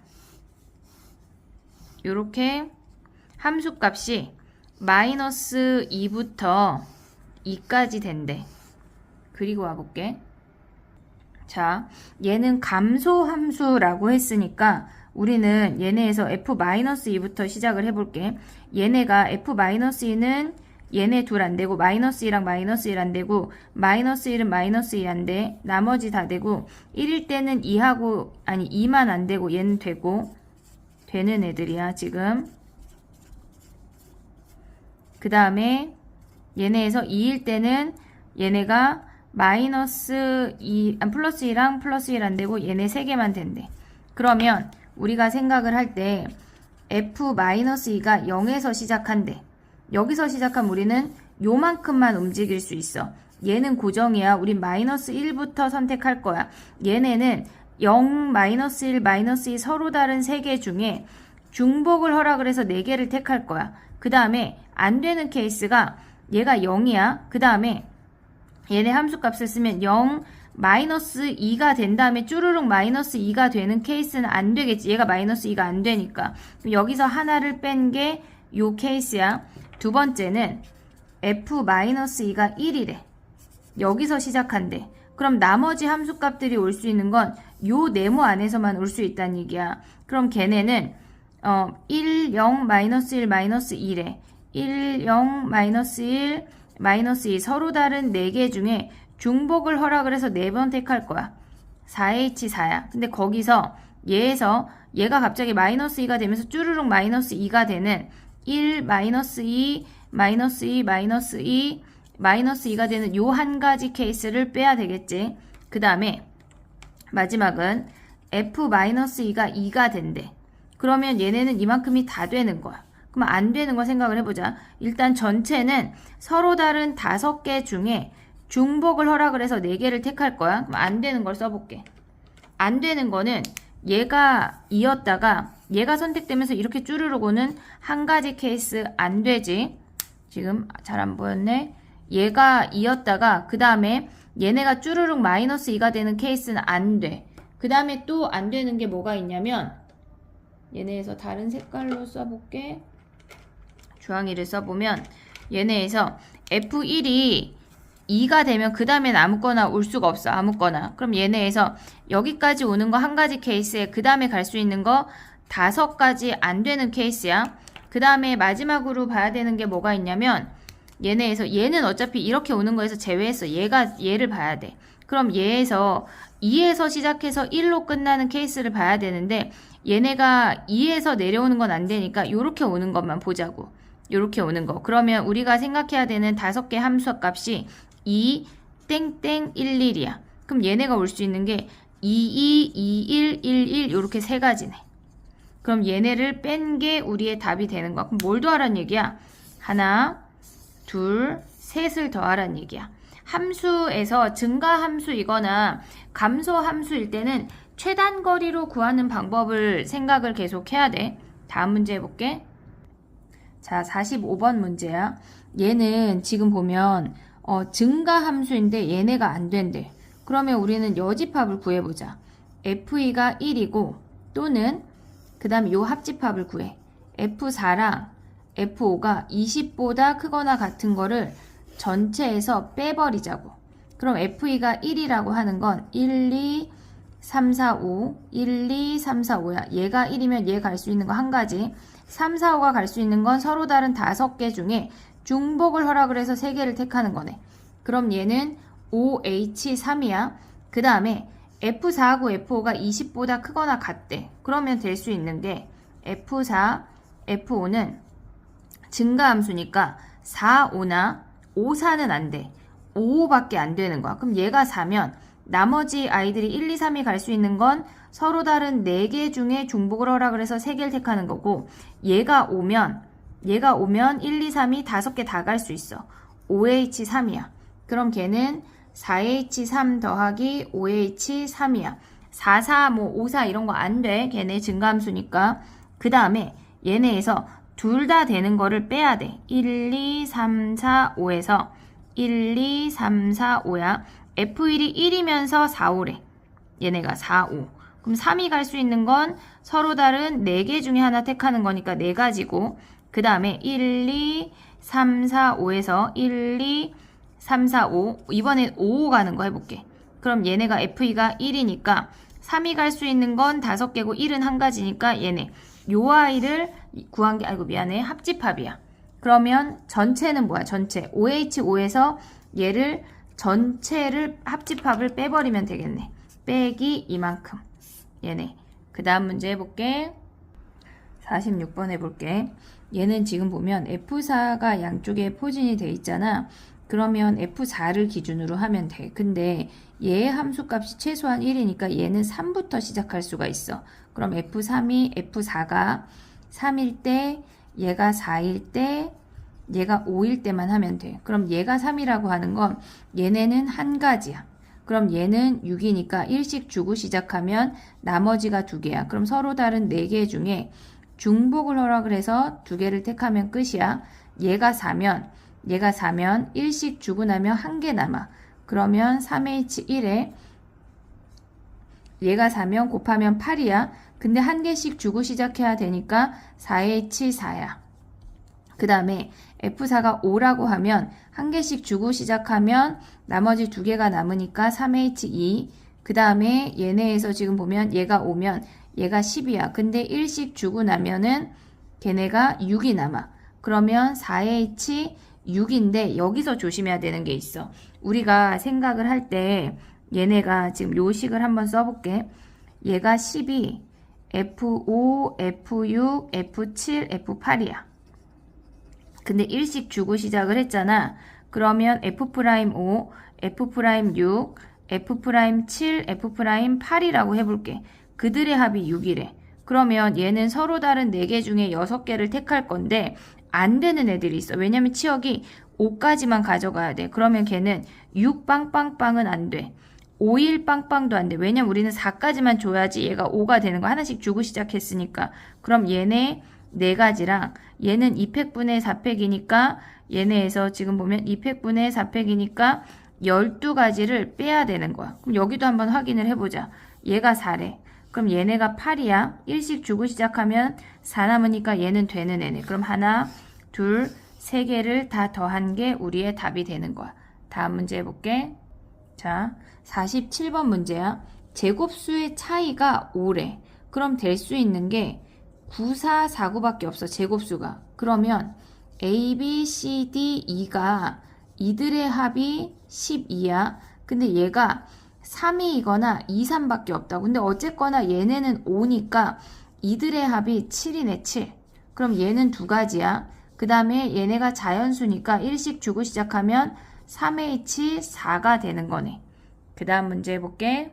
요렇게 함수값이 마이너스 2부터 2까지 된대. 그리고 와볼게. 자, 얘는 감소함수라고 했으니까 우리는 얘네에서 F-2부터 시작을 해볼게. 얘네가 F-2는 얘네 둘 안 되고 마이너스 2랑 마이너스 1 안 되고 마이너스 1은 마이너스 2 안 돼. 나머지 다 되고 1일 때는 2만 안 되고 얘는 되고 되는 애들이야 지금. 그 다음에 얘네에서 2일 때는 얘네가 마이너스 2, 플러스 2랑 플러스 1 안 되고 얘네 3개만 된대. 그러면 우리가 생각을 할 때 F-2가 0에서 시작한대. 여기서 시작한 우리는 요만큼만 움직일 수 있어. 얘는 고정이야. 우린 마이너스 1부터 선택할 거야. 얘네는 0, 마이너스 1, 마이너스 2 서로 다른 3개 중에 중복을 허락을 해서 4개를 택할 거야. 그 다음에 안 되는 케이스가 얘가 0이야. 그 다음에 얘네 함수값을 쓰면 0, 마이너스 2가 된 다음에 쭈루룩 마이너스 2가 되는 케이스는 안 되겠지. 얘가 마이너스 2가 안 되니까. 여기서 하나를 뺀 게 요 케이스야. 두 번째는 F-2가 1이래. 여기서 시작한대. 그럼 나머지 함수값들이 올 수 있는 건 요 네모 안에서만 올 수 있다는 얘기야. 그럼 걔네는 1, 0, 마이너스 1, 마이너스 2래. 1, 0, 마이너스 1, 마이너스 2 서로 다른 4개 중에 중복을 허락을 해서 4번 택할 거야. 4H4야. 근데 거기서 얘가 갑자기 마이너스 2가 되면서 쭈루룩 마이너스 2가 되는 1, 마이너스 2, 마이너스 2, 마이너스 2, 마이너스 2가 되는 요 한 가지 케이스를 빼야 되겠지. 그 다음에 마지막은 F-2가 2가 된대. 그러면 얘네는 이만큼이 다 되는 거야. 그럼 안 되는 거 생각을 해보자. 일단 전체는 서로 다른 5개 중에 중복을 허락을 해서 4개를 택할 거야. 그럼 안 되는 걸 써볼게. 안 되는 거는 얘가 2였다가 얘가 선택되면서 이렇게 쭈르륵 오는 한 가지 케이스 안 되지. 지금 잘 안 보였네. 얘가 2였다가 그 다음에 얘네가 쭈르륵 -2가 되는 케이스는 안 돼. 그 다음에 또 안 되는 게 뭐가 있냐면 얘네에서 다른 색깔로 써볼게. 주황이를 써보면 얘네에서 F1이 2가 되면 그 다음엔 아무거나 올 수가 없어. 아무거나. 그럼 얘네에서 여기까지 오는 거 한 가지 케이스에 그 다음에 갈 수 있는 거 5가지 안 되는 케이스야. 그 다음에 마지막으로 봐야 되는 게 뭐가 있냐면 얘네에서 얘는 어차피 이렇게 오는 거에서 제외했어. 얘를 봐야 돼. 그럼 얘에서 2에서 시작해서 1로 끝나는 케이스를 봐야 되는데 얘네가 2에서 내려오는 건 안 되니까 요렇게 오는 것만 보자고. 요렇게 오는 거. 그러면 우리가 생각해야 되는 5개 함수 값이 2, 땡땡, 1, 1이야. 그럼 얘네가 올 수 있는 게 2, 2, 2, 1, 1, 1 요렇게 3가지네. 그럼 얘네를 뺀 게 우리의 답이 되는 거야. 그럼 뭘 더하란 얘기야? 하나, 둘, 셋을 더하란 얘기야. 함수에서 증가 함수이거나 감소 함수일 때는 최단 거리로 구하는 방법을 생각을 계속 해야 돼. 다음 문제 해볼게. 자, 45번 문제야. 얘는 지금 보면 증가 함수인데 얘네가 안 된대. 그러면 우리는 여집합을 구해보자. F2가 1이고 또는 그 다음에 요 합집합을 구해. F4랑 F5가 20보다 크거나 같은 거를 전체에서 빼버리자고. 그럼 F2가 1이라고 하는 건 1, 2, 3, 4, 5, 1, 2, 3, 4, 5야. 얘가 1이면 얘 갈 수 있는 거 한 가지. 3, 4, 5가 갈 수 있는 건 서로 다른 5개 중에 중복을 허락을 해서 3개를 택하는 거네. 그럼 얘는 OH3이야. 그 다음에 F4하고 F5가 20보다 크거나 같대. 그러면 될 수 있는 게 F4, F5는 증가함수니까 4, 5나 5, 4는 안 돼. 5, 5밖에 안 되는 거야. 그럼 얘가 4면 나머지 아이들이 1, 2, 3이 갈 수 있는 건 서로 다른 4개 중에 중복을 허락을 해서 3개를 택하는 거고 얘가 오면 1, 2, 3이 5개 다 갈 수 있어. OH3이야. 그럼 걔는 4H3 더하기 OH3이야. 4, 4, 5, 4 이런 거 안 돼. 걔네 증가함수니까. 그 다음에 얘네에서 둘 다 되는 거를 빼야 돼. 1, 2, 3, 4, 5에서 1, 2, 3, 4, 5야. F1이 1이면서 4, 5래. 얘네가 4, 5. 그럼 3이 갈 수 있는 건 서로 다른 4개 중에 하나 택하는 거니까 4가지고 그 다음에 1, 2, 3, 4, 5에서 1, 2, 3, 4, 5 이번엔 5 가는 거 해볼게. 그럼 얘네가 F2가 1이니까 3이 갈 수 있는 건 5개고 1은 한 가지니까 얘네 요 아이를 구한 게 미안해. 합집합이야. 그러면 전체는 뭐야? 전체 OH5에서 얘를 전체를 합집합을 빼버리면 되겠네. 빼기 이만큼. 얘네. 그 다음 문제 해볼게. 46번 해볼게. 얘는 지금 보면 F4가 양쪽에 포진이 돼 있잖아. 그러면 F4를 기준으로 하면 돼. 근데 얘의 함수값이 최소한 1이니까 얘는 3부터 시작할 수가 있어. 그럼 F4가 3일 때, 얘가 4일 때, 얘가 5일 때만 하면 돼. 그럼 얘가 3이라고 하는 건 얘네는 한 가지야. 그럼 얘는 6이니까 1씩 주고 시작하면 나머지가 2개야. 그럼 서로 다른 4개 중에 중복을 허락을 해서 2개를 택하면 끝이야. 얘가 4면 1씩 주고 나면 1개 남아. 그러면 3H1에 얘가 4면 곱하면 8이야. 근데 1개씩 주고 시작해야 되니까 4H4야. 그 다음에 F4가 5라고 하면 1개씩 주고 시작하면 나머지 2개가 남으니까 3H2. 그 다음에 얘네에서 지금 보면 얘가 5면 얘가 10이야. 근데 1씩 주고 나면은 걔네가 6이 남아. 그러면 4H6인데 여기서 조심해야 되는 게 있어. 우리가 생각을 할 때 얘네가 지금 요 식을 한번 써볼게. 얘가 12, F5, F6, F7, F8이야. 근데 1씩 주고 시작을 했잖아. 그러면 F'5, F'6, F'7, F'8이라고 해볼게. 그들의 합이 6이래. 그러면 얘는 서로 다른 4개 중에 6개를 택할 건데 안 되는 애들이 있어. 왜냐면 치역이 5까지만 가져가야 돼. 그러면 걔는 6 빵빵빵은 안 돼. 5일 빵빵도 안 돼. 왜냐면 우리는 4까지만 줘야지 얘가 5가 되는 거 하나씩 주고 시작했으니까. 그럼 얘네 4가지랑 얘는 2팩분의 4팩이니까 얘네에서 지금 보면 2팩분의 4팩이니까 12가지를 빼야 되는 거야. 그럼 여기도 한번 확인을 해보자. 얘가 4래. 그럼 얘네가 8이야. 1씩 주고 시작하면 4 남으니까 얘는 되는 애네. 그럼 하나, 둘, 3개를 다 더한 게 우리의 답이 되는 거야. 다음 문제 해볼게. 자, 47번 문제야. 제곱수의 차이가 5래. 그럼 될 수 있는 게 9, 4, 4, 9밖에 없어. 제곱수가. 그러면 A, B, C, D, E가 이들의 합이 12야. 근데 얘가 3이거나 2, 3밖에 없다고. 근데 어쨌거나 얘네는 5니까 이들의 합이 7이네, 7. 그럼 얘는 2가지야. 그 다음에 얘네가 자연수니까 1씩 주고 시작하면 3H4가 되는 거네. 그 다음 문제 해볼게.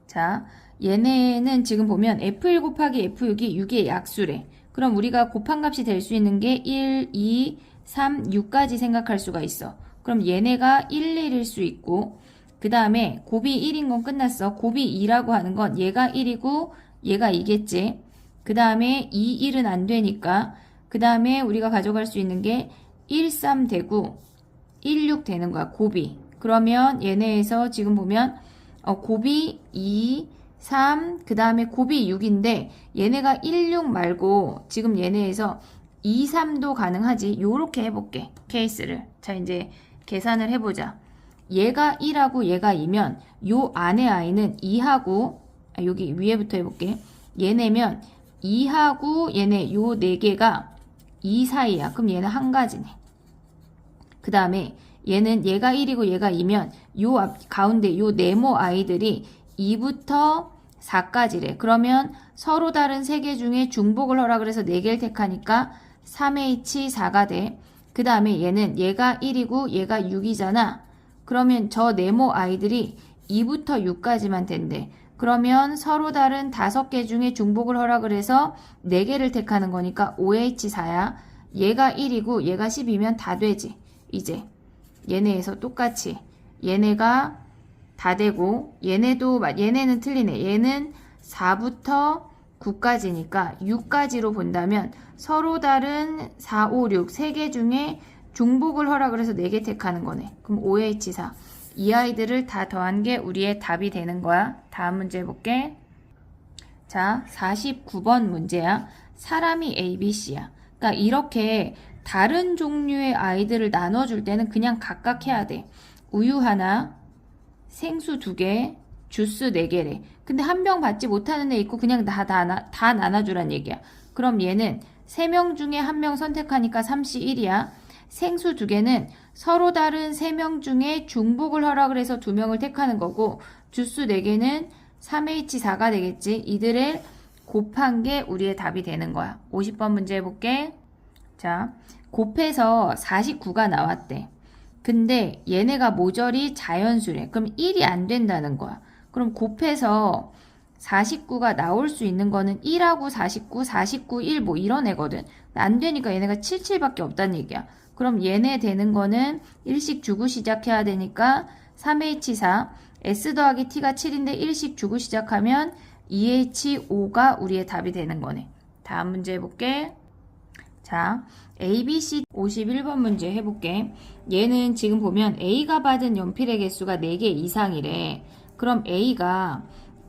자, 얘네는 지금 보면 F1 곱하기 F6이 6의 약수래. 그럼 우리가 곱한 값이 될 수 있는 게 1, 2, 3, 6까지 생각할 수가 있어. 그럼 얘네가 1, 1일 수 있고 그 다음에 곱이 1인 건 끝났어. 곱이 2라고 하는 건 얘가 1이고 얘가 2겠지. 그 다음에 2, 1은 안 되니까 그 다음에 우리가 가져갈 수 있는 게 1, 3 되고 1, 6 되는 거야. 곱이. 그러면 얘네에서 지금 보면 곱이 2, 3, 그 다음에 곱이 6인데 얘네가 1, 6 말고 지금 얘네에서 2, 3도 가능하지. 요렇게 해볼게. 케이스를. 자, 이제 계산을 해보자. 얘가 1하고 얘가 2면 요 안에 아이는 2하고 여기 위에부터 해볼게. 얘네면 2하고 얘네 요 4개가 2 사이야. 그럼 얘는 한 가지네. 그 다음에 얘는 얘가 1이고 얘가 2면 요 가운데 요 네모 아이들이 2부터 4까지래. 그러면 서로 다른 3개 중에 중복을 하라 그래서 4개를 택하니까 3H4가 돼. 그 다음에 얘는 얘가 1이고 얘가 6이잖아. 그러면 저 네모 아이들이 2부터 6까지만 된대. 그러면 서로 다른 5개 중에 중복을 하라 그래서 4개를 택하는 거니까 5H4야. 얘가 1이고 얘가 10이면 다 되지. 이제 얘네에서 똑같이 얘네가 다 되고 얘네는 틀리네. 얘는 4부터 9까지니까 6까지로 본다면 서로 다른 4, 5, 6 3개 중에 중복을 하라 그래서 4개 택하는 거네. 그럼 5H4 이 아이들을 다 더한 게 우리의 답이 되는 거야. 다음 문제 해볼게. 자, 49번 문제야. 사람이 A, B, C야. 그러니까 이렇게 다른 종류의 아이들을 나눠줄 때는 그냥 각각 해야 돼. 우유 하나, 생수 2개, 주스 4개래. 근데 한 병 받지 못하는 애 있고 그냥 다 나눠주란 얘기야. 그럼 얘는 3명 중에 1명 선택하니까 3C1이야. 생수 2개는 서로 다른 3명 중에 중복을 하라 그래서 2명을 택하는 거고 주스 4개는 3H4가 되겠지. 이들을 곱한 게 우리의 답이 되는 거야. 50번 문제 해볼게. 자, 곱해서 49가 나왔대. 근데 얘네가 모조리 자연수래. 그럼 1이 안 된다는 거야. 그럼 곱해서 49가 나올 수 있는 거는 1하고 49, 49, 1 뭐 이런 애거든. 안 되니까 얘네가 77밖에 없다는 얘기야. 그럼 얘네 되는 거는 1씩 주고 시작해야 되니까 3H4, S 더하기 T가 7인데 1씩 주고 시작하면 2H5가 우리의 답이 되는 거네. 다음 문제 해볼게. 자, A, B, C 51번 문제 해볼게. 얘는 지금 보면 A가 받은 연필의 개수가 4개 이상이래. 그럼 A가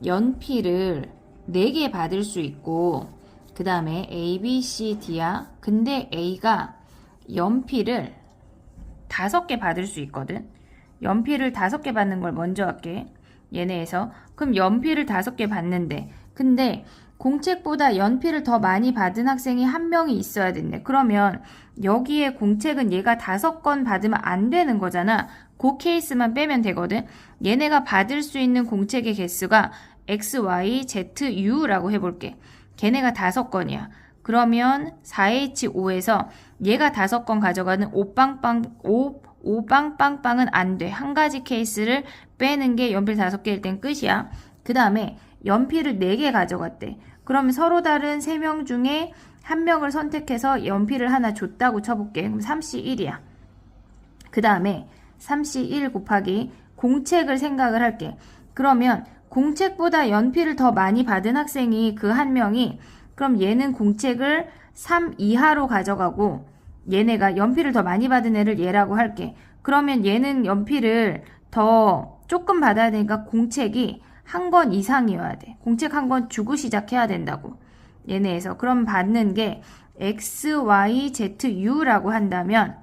연필을 4개 받을 수 있고 그 다음에 A, B, C, D야. 근데 A가 연필을 5개 받을 수 있거든. 연필을 5개 받는 걸 먼저 할게. 얘네에서. 그럼 연필을 5개 받는데 근데 공책보다 연필을 더 많이 받은 학생이 1명이 있어야 된대. 그러면 여기에 공책은 얘가 5건 받으면 안 되는 거잖아. 그 케이스만 빼면 되거든. 얘네가 받을 수 있는 공책의 개수가 X, Y, Z, U라고 해볼게. 걔네가 5건이야. 그러면 4H5에서 얘가 5건 가져가는 5빵빵빵은 안 돼. 한 가지 케이스를 빼는 게 연필 5개일 땐 끝이야. 그 다음에 연필을 4개 가져갔대. 그럼 서로 다른 3명 중에 한 명을 선택해서 연필을 하나 줬다고 쳐볼게. 그럼 3C1이야. 그 다음에 3C1 곱하기 공책을 생각을 할게. 그러면 공책보다 연필을 더 많이 받은 학생이 그 한 명이, 그럼 얘는 공책을 3 이하로 가져가고 얘네가 연필을 더 많이 받은 애를 얘라고 할게. 그러면 얘는 연필을 더 조금 받아야 되니까 공책이 한 권 이상이어야 돼. 공책 한 권 주고 시작해야 된다고. 얘네에서. 그럼 받는 게 X, Y, Z, U라고 한다면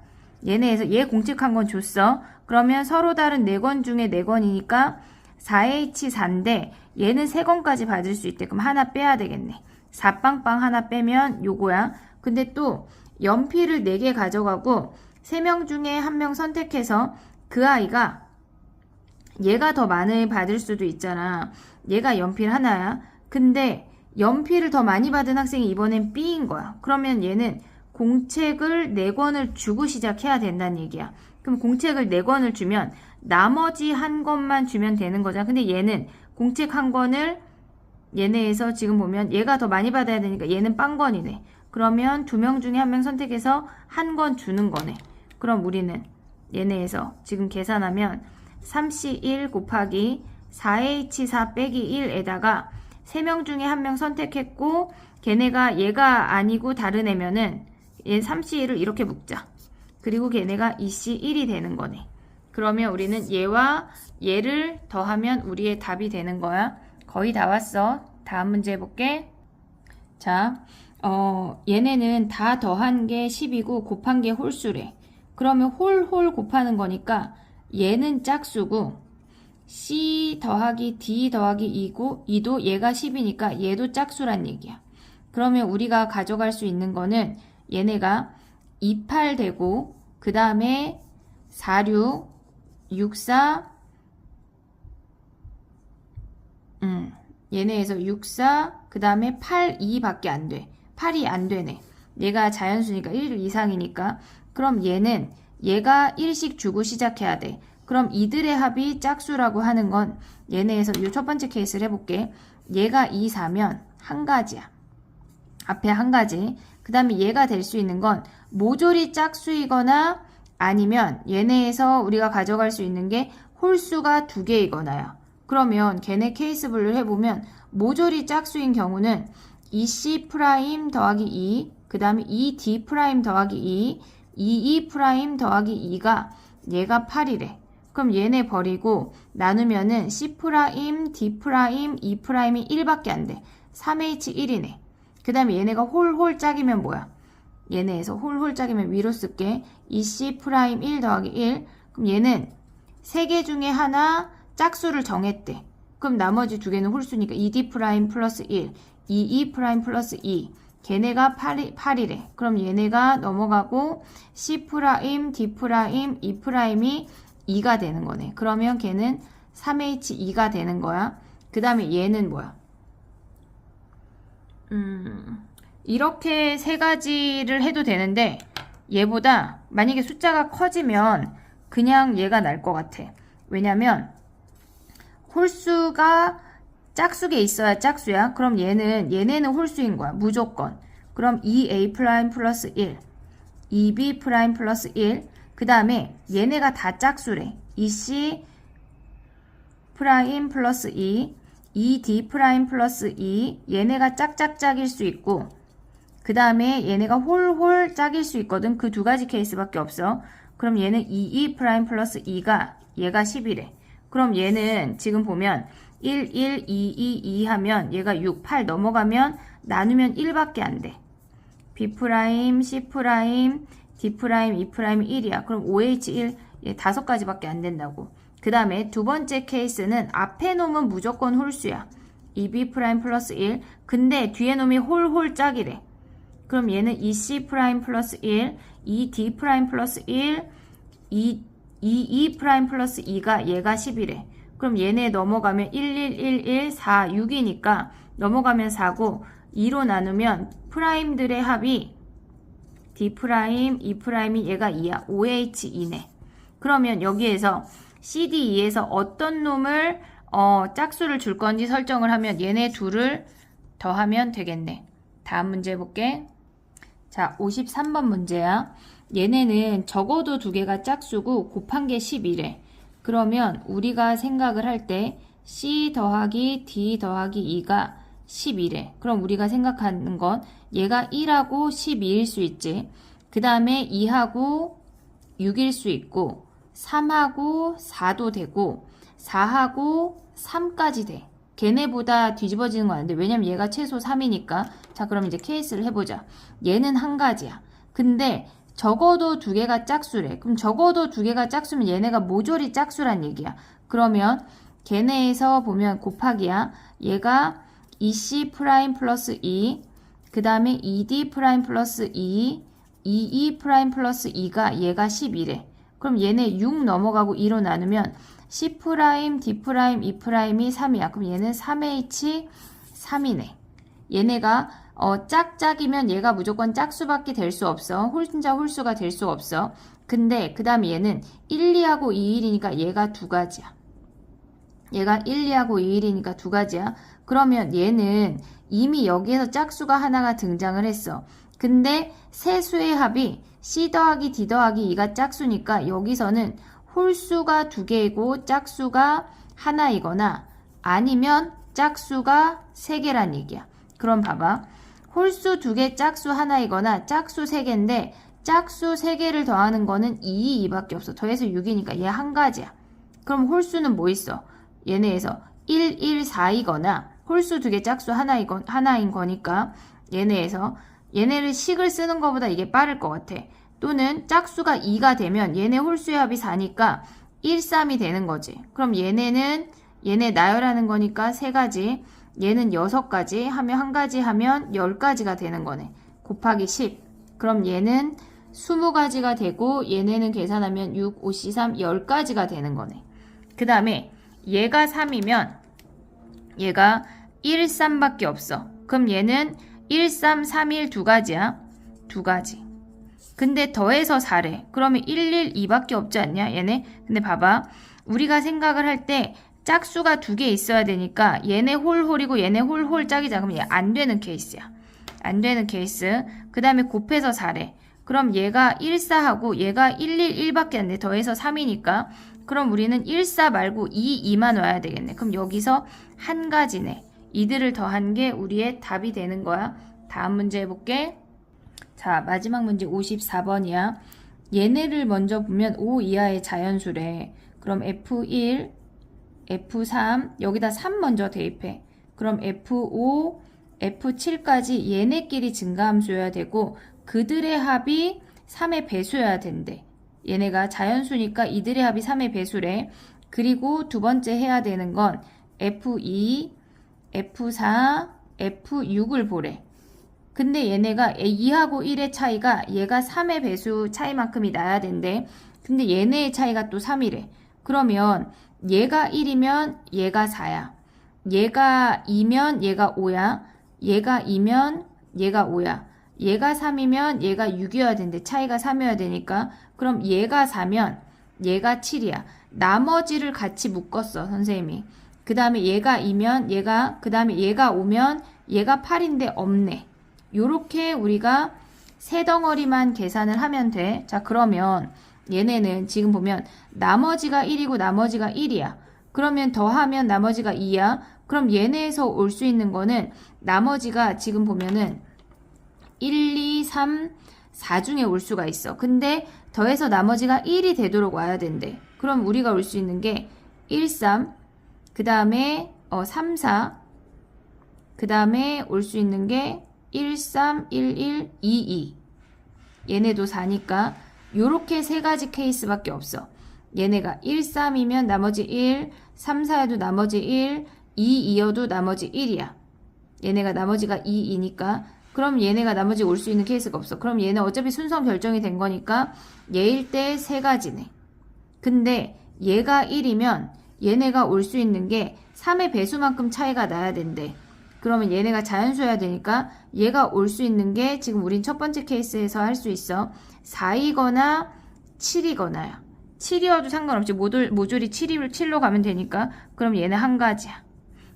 얘네에서 얘 공책 한 권 줬어. 그러면 서로 다른 4권 중에 4권이니까 4H4인데 얘는 3권까지 받을 수 있대. 그럼 하나 빼야 되겠네. 4빵빵 하나 빼면 요거야. 근데 또 연필을 4개 가져가고 3명 중에 1명 선택해서 그 아이가 얘가 더 많이 받을 수도 있잖아. 얘가 연필 하나야. 근데 연필을 더 많이 받은 학생이 이번엔 B인 거야. 그러면 얘는 공책을 4권을 주고 시작해야 된다는 얘기야. 그럼 공책을 4권을 주면 나머지 한 권만 주면 되는 거잖아. 근데 얘는 공책 한 권을 얘네에서 지금 보면 얘가 더 많이 받아야 되니까 얘는 빵권이네. 그러면 2명 중에 1명 선택해서 한 권 주는 거네. 그럼 우리는 얘네에서 지금 계산하면 3C1 곱하기 4H4 빼기 1에다가 3명 중에 1명 선택했고 걔네가 얘가 아니고 다른 애면은 얘 3C1을 이렇게 묶자. 그리고 걔네가 2C1이 되는 거네. 그러면 우리는 얘와 얘를 더하면 우리의 답이 되는 거야. 거의 다 왔어. 다음 문제 해볼게. 자, 얘네는 다 더한 게 10이고 곱한 게 홀수래. 그러면 홀 곱하는 거니까 얘는 짝수고 C 더하기 D 더하기 2도 얘가 10이니까 얘도 짝수란 얘기야. 그러면 우리가 가져갈 수 있는 거는 얘네가 28 되고 그 다음에 46, 64 얘네에서 64 그 다음에 8, 2밖에 안 돼. 8이 안 되네. 얘가 자연수니까 1 이상이니까. 그럼 얘가 1씩 주고 시작해야 돼. 그럼 이들의 합이 짝수라고 하는 건 얘네에서 이 첫 번째 케이스를 해볼게. 얘가 2, 4면 한 가지야. 앞에 한 가지. 그 다음에 얘가 될 수 있는 건 모조리 짝수이거나 아니면 얘네에서 우리가 가져갈 수 있는 게 홀수가 2개이거나야. 그러면 걔네 케이스 분류를 해보면 모조리 짝수인 경우는 2C' 더하기 2, 그 다음에 2D' 더하기 2, 2E' 더하기 2가 얘가 8이래. 그럼 얘네 버리고 나누면은 C', D', E''이 1밖에 안 돼. 3H1이네. 그 다음에 얘네가 홀 짝이면 뭐야? 얘네에서 홀 짝이면 위로 쓸게. 2C'1 더하기 1. 그럼 얘는 3개 중에 하나 짝수를 정했대. 그럼 나머지 2개는 홀수니까 2D' 플러스 1, 2E' 플러스 2. 걔네가 8이래. 그럼 얘네가 넘어가고 C', D', E''이 2가 되는 거네. 그러면 걔는 3H2가 되는 거야. 그 다음에 얘는 뭐야? 이렇게 3가지를 해도 되는데 얘보다 만약에 숫자가 커지면 그냥 얘가 날 것 같아. 왜냐면 홀수가 짝수에 있어야 짝수야. 그럼 얘네는 홀수인 거야. 무조건. 그럼 2A' 플러스 1, 2B' 플러스 1. 그 다음에 얘네가 다 짝수래. 2C' 플러스 2, 2D' 플러스 2. 얘네가 짝짝짝일 수 있고 그 다음에 얘네가 홀 짝일 수 있거든. 그 2가지 케이스밖에 없어. 그럼 얘는 2E' 플러스 2가 얘가 10이래. 그럼 얘는 지금 보면 1, 1, 2, 2, 2 하면 얘가 6, 8 넘어가면 나누면 1밖에 안 돼. B', C', D', E', 1이야. 그럼 OH1 얘 5가지밖에 안 된다고. 그 다음에 두 번째 케이스는 앞에 놈은 무조건 홀수야. 2B' 플러스 1. 근데 뒤에 놈이 홀 짝이래. 그럼 얘는 2C' 플러스 1, 2D' 플러스 1, 2E' 플러스 2가 얘가 10이래. 그럼 얘네 넘어가면 1, 1, 1, 1, 4, 6이니까 넘어가면 4고 2로 나누면 프라임들의 합이 D 프라임, E 프라임이 얘가 2야. OH2네. 그러면 여기에서 CDE에서 어떤 놈을 짝수를 줄 건지 설정을 하면 얘네 둘을 더하면 되겠네. 다음 문제 볼게. 자, 53번 문제야. 얘네는 적어도 두 개가 짝수고 곱한 게 10이래. 그러면 우리가 생각을 할 때 C 더하기 D 더하기 2가 10이래. 그럼 우리가 생각하는 건 얘가 1하고 12일 수 있지. 그 다음에 2하고 6일 수 있고 3하고 4도 되고 4하고 3까지 돼. 걔네보다 뒤집어지는 건 아닌데 왜냐면 얘가 최소 3이니까. 자, 그럼 이제 케이스를 해보자. 얘는 한 가지야. 근데 적어도 두 개가 짝수래. 그럼 적어도 두 개가 짝수면 얘네가 모조리 짝수란 얘기야. 그러면 걔네에서 보면 곱하기야. 얘가 EC 프라임 플러스 2, 그 다음에 ED 프라임 플러스 2, EE 프라임 플러스 2가 얘가 10이래. 그럼 얘네 6 넘어가고 2로 나누면 C 프라임, D 프라임, E 프라임이 3이야. 그럼 얘는 3H 3이네. 얘네가 짝짝이면 얘가 무조건 짝수밖에 될 수 없어. 혼자 홀수가 될 수 없어. 근데 그 다음에 얘는 1, 2하고 2, 1이니까 얘가 두 가지야. 얘가 1, 2하고 2, 1이니까 두 가지야. 그러면 얘는 이미 여기에서 짝수가 하나가 등장을 했어. 근데 세 수의 합이 C 더하기 D 더하기 2가 짝수니까 여기서는 홀수가 두 개이고 짝수가 하나이거나 아니면 짝수가 세 개란 얘기야. 그럼 봐봐. 홀수 두 개 짝수 하나이거나 짝수 세 개인데 짝수 세 개를 더하는 거는 2, 2밖에 없어. 더해서 6이니까 얘 한 가지야. 그럼 홀수는 뭐 있어? 얘네에서 1, 1, 4이거나 홀수 두 개 짝수 하나인 거니까 얘네에서 얘네를 식을 쓰는 것보다 이게 빠를 것 같아. 또는 짝수가 2가 되면 얘네 홀수의 합이 4니까 1, 3이 되는 거지. 그럼 얘네 나열하는 거니까 세 가지, 얘는 6가지 하면 한 가지 하면 10가지가 되는 거네. 곱하기 10. 그럼 얘는 20가지가 되고 얘네는 계산하면 6, 5, 3, 10가지가 되는 거네. 그 다음에 얘가 3이면 얘가 1, 3밖에 없어. 그럼 얘는 1, 3, 3, 1 두 가지야. 두 가지. 근데 더해서 4래. 그러면 1, 1, 2밖에 없지 않냐? 얘네. 근데 봐봐. 우리가 생각을 할 때 짝수가 두 개 있어야 되니까 얘네 홀홀이고 얘네 홀홀 짝이자. 그럼 얘 안 되는 케이스야. 안 되는 케이스. 그 다음에 곱해서 4래. 그럼 얘가 1, 4하고 얘가 1, 1, 1밖에 안 돼. 더해서 3이니까. 그럼 우리는 1, 4 말고 2, 2만 와야 되겠네. 그럼 여기서 한 가지네. 이들을 더한 게 우리의 답이 되는 거야. 다음 문제 해볼게. 자, 마지막 문제 54번이야. 얘네를 먼저 보면 5 이하의 자연수래. 그럼 F1, F3, 여기다 3 먼저 대입해. 그럼 F5, F7까지 얘네끼리 증가함수여야 되고 그들의 합이 3의 배수여야 된대. 얘네가 자연수니까 이들의 합이 3의 배수래. 그리고 두 번째 해야 되는 건 F2, F4, F6을 보래. 근데 얘네가 2하고 1의 차이가 얘가 3의 배수 차이만큼이 나야 된대. 근데 얘네의 차이가 또 3이래. 그러면 얘가 1이면 얘가 4야. 얘가 2면 얘가 5야. 얘가 2면 얘가 5야. 얘가 3이면 얘가 6이어야 되는데 차이가 3이어야 되니까 그럼 얘가 4면 얘가 7이야. 나머지를 같이 묶었어, 선생님이. 그 다음에 얘가 2면 그 다음에 얘가 5면 얘가 8인데 없네. 요렇게 우리가 세 덩어리만 계산을 하면 돼. 자, 그러면 얘네는 지금 보면 나머지가 1이고 나머지가 1이야. 그러면 더하면 나머지가 2야. 그럼 얘네에서 올 수 있는 거는 나머지가 지금 보면은 1, 2, 3, 4 중에 올 수가 있어. 근데 더해서 나머지가 1이 되도록 와야 된대. 그럼 우리가 올 수 있는 게 1, 3, 그 다음에 3, 4, 그 다음에 올 수 있는 게 1, 3, 1, 1, 2, 2. 얘네도 4니까 요렇게 세 가지 케이스밖에 없어. 얘네가 1, 3이면 나머지 1, 3, 4여도 나머지 1, 2, 2여도 나머지 1이야. 얘네가 나머지가 2, 2니까 그럼 얘네가 나머지 올 수 있는 케이스가 없어. 그럼 얘는 어차피 순서 결정이 된 거니까 얘일 때 세 가지네. 근데 얘가 1이면 얘네가 올 수 있는 게 3의 배수만큼 차이가 나야 된대. 그러면 얘네가 자연수여야 되니까 얘가 올 수 있는 게 지금 우린 첫 번째 케이스에서 할 수 있어. 4이거나 7이거나야. 7이어도 상관없지. 모듈이 7로 가면 되니까. 그럼 얘는 한 가지야.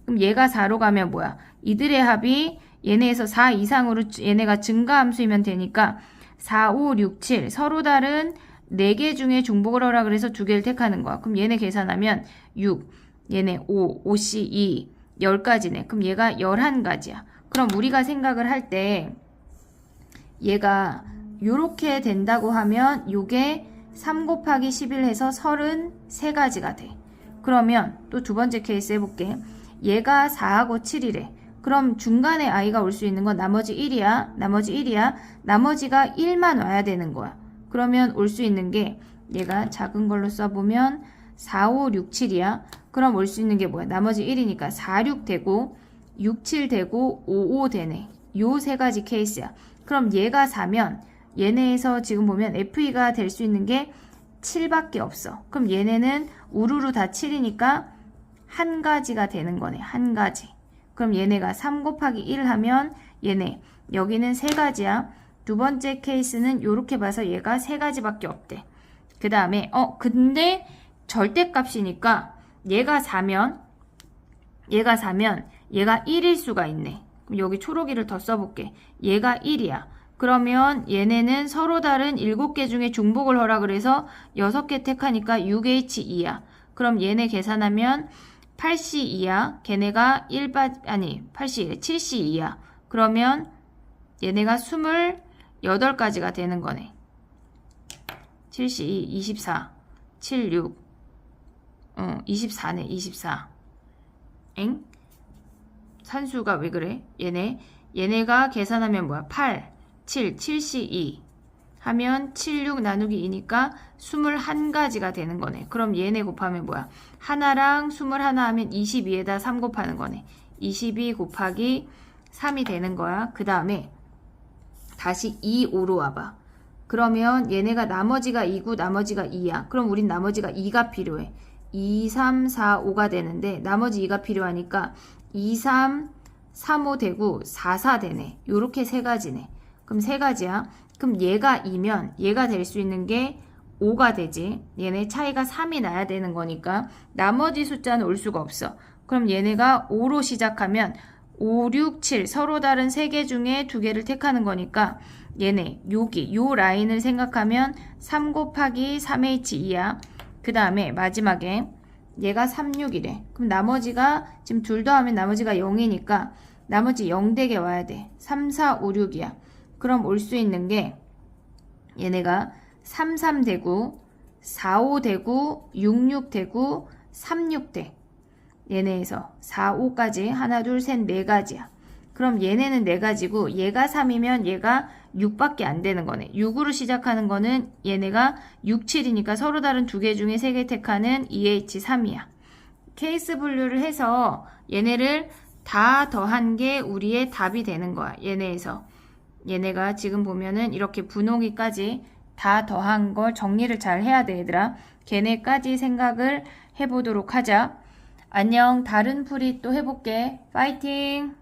그럼 얘가 4로 가면 뭐야? 이들의 합이 얘네에서 4 이상으로 얘네가 증가함수이면 되니까 4, 5, 6, 7 서로 다른 4개 중에 중복을 하라 그래서 2개를 택하는 거야. 그럼 얘네 계산하면 6, 얘네 5, 5C 2, 10가지네. 그럼 얘가 11가지야. 그럼 우리가 생각을 할 때 얘가 요렇게 된다고 하면 요게 3 곱하기 11 해서 33가지가 돼. 그러면 또 두 번째 케이스 해볼게. 얘가 4하고 7이래. 그럼 중간에 i가 올 수 있는 건 나머지 1이야. 나머지가 1만 와야 되는 거야. 그러면 올 수 있는 게 얘가 작은 걸로 써보면 4, 5, 6, 7이야. 그럼 올 수 있는 게 뭐야? 나머지 1이니까 4, 6 되고 6, 7 되고 5, 5 되네. 요 세 가지 케이스야. 그럼 얘가 4면 얘네에서 지금 보면 FE가 될 수 있는 게 7밖에 없어. 그럼 얘네는 우르르 다 7이니까 한 가지가 되는 거네. 한 가지. 그럼 얘네가 3 곱하기 1 하면 얘네 여기는 세 가지야. 두 번째 케이스는 요렇게 봐서 얘가 세 가지밖에 없대. 그 다음에 근데 절대값이니까 얘가 4면 얘가 1일 수가 있네. 그럼 여기 초록이를 더 써볼게. 얘가 1이야. 그러면 얘네는 서로 다른 7개 중에 중복을 하라 그래서 6개 택하니까 6H2야. 그럼 얘네 계산하면 8C2야. 걔네가 7C2야. 그러면 얘네가 28가지가 되는 거네. 7C2, 24, 76, 24네, 24. 엥? 산수가 왜 그래? 얘네가 계산하면 뭐야? 8, 7, 7C2 하면 76 나누기 2니까 21가지가 되는 거네. 그럼 얘네 곱하면 뭐야? 하나랑 21 하면 22에다 3 곱하는 거네. 22 곱하기 3이 되는 거야. 그 다음에 다시 2, 5로 와봐. 그러면 얘네가 나머지가 2고 나머지가 2야. 그럼 우린 나머지가 2가 필요해. 2, 3, 4, 5가 되는데 나머지 2가 필요하니까 2, 3, 3, 5 되고 4, 4 되네. 요렇게 세 가지네. 그럼 세 가지야. 그럼 얘가 2면 얘가 될 수 있는 게 5가 되지. 얘네 차이가 3이 나야 되는 거니까 나머지 숫자는 올 수가 없어. 그럼 얘네가 5로 시작하면 5, 6, 7 서로 다른 3개 중에 2개를 택하는 거니까 얘네 요 라인을 생각하면 3 곱하기 3H2야. 그 다음에 마지막에 얘가 3, 6이래. 그럼 나머지가 지금 둘 더하면 나머지가 0이니까 나머지 0 되게 와야 돼. 3, 4, 5, 6이야. 그럼 올 수 있는 게 얘네가 3, 3 되고 4, 5 되고 6, 6 되고 3, 6 돼. 얘네에서 4, 5까지 하나, 둘, 셋, 네 가지야. 그럼 얘네는 네 가지고 얘가 3이면 얘가 6밖에 안 되는 거네. 6으로 시작하는 거는 얘네가 6, 7이니까 서로 다른 2개 중에 3개 택하는 2H3이야. 케이스 분류를 해서 얘네를 다 더한 게 우리의 답이 되는 거야. 얘네가 지금 보면은 이렇게 분홍이까지 다 더한 걸 정리를 잘 해야 돼, 얘들아. 걔네까지 생각을 해보도록 하자. 안녕. 다른 풀이 또 해볼게. 파이팅!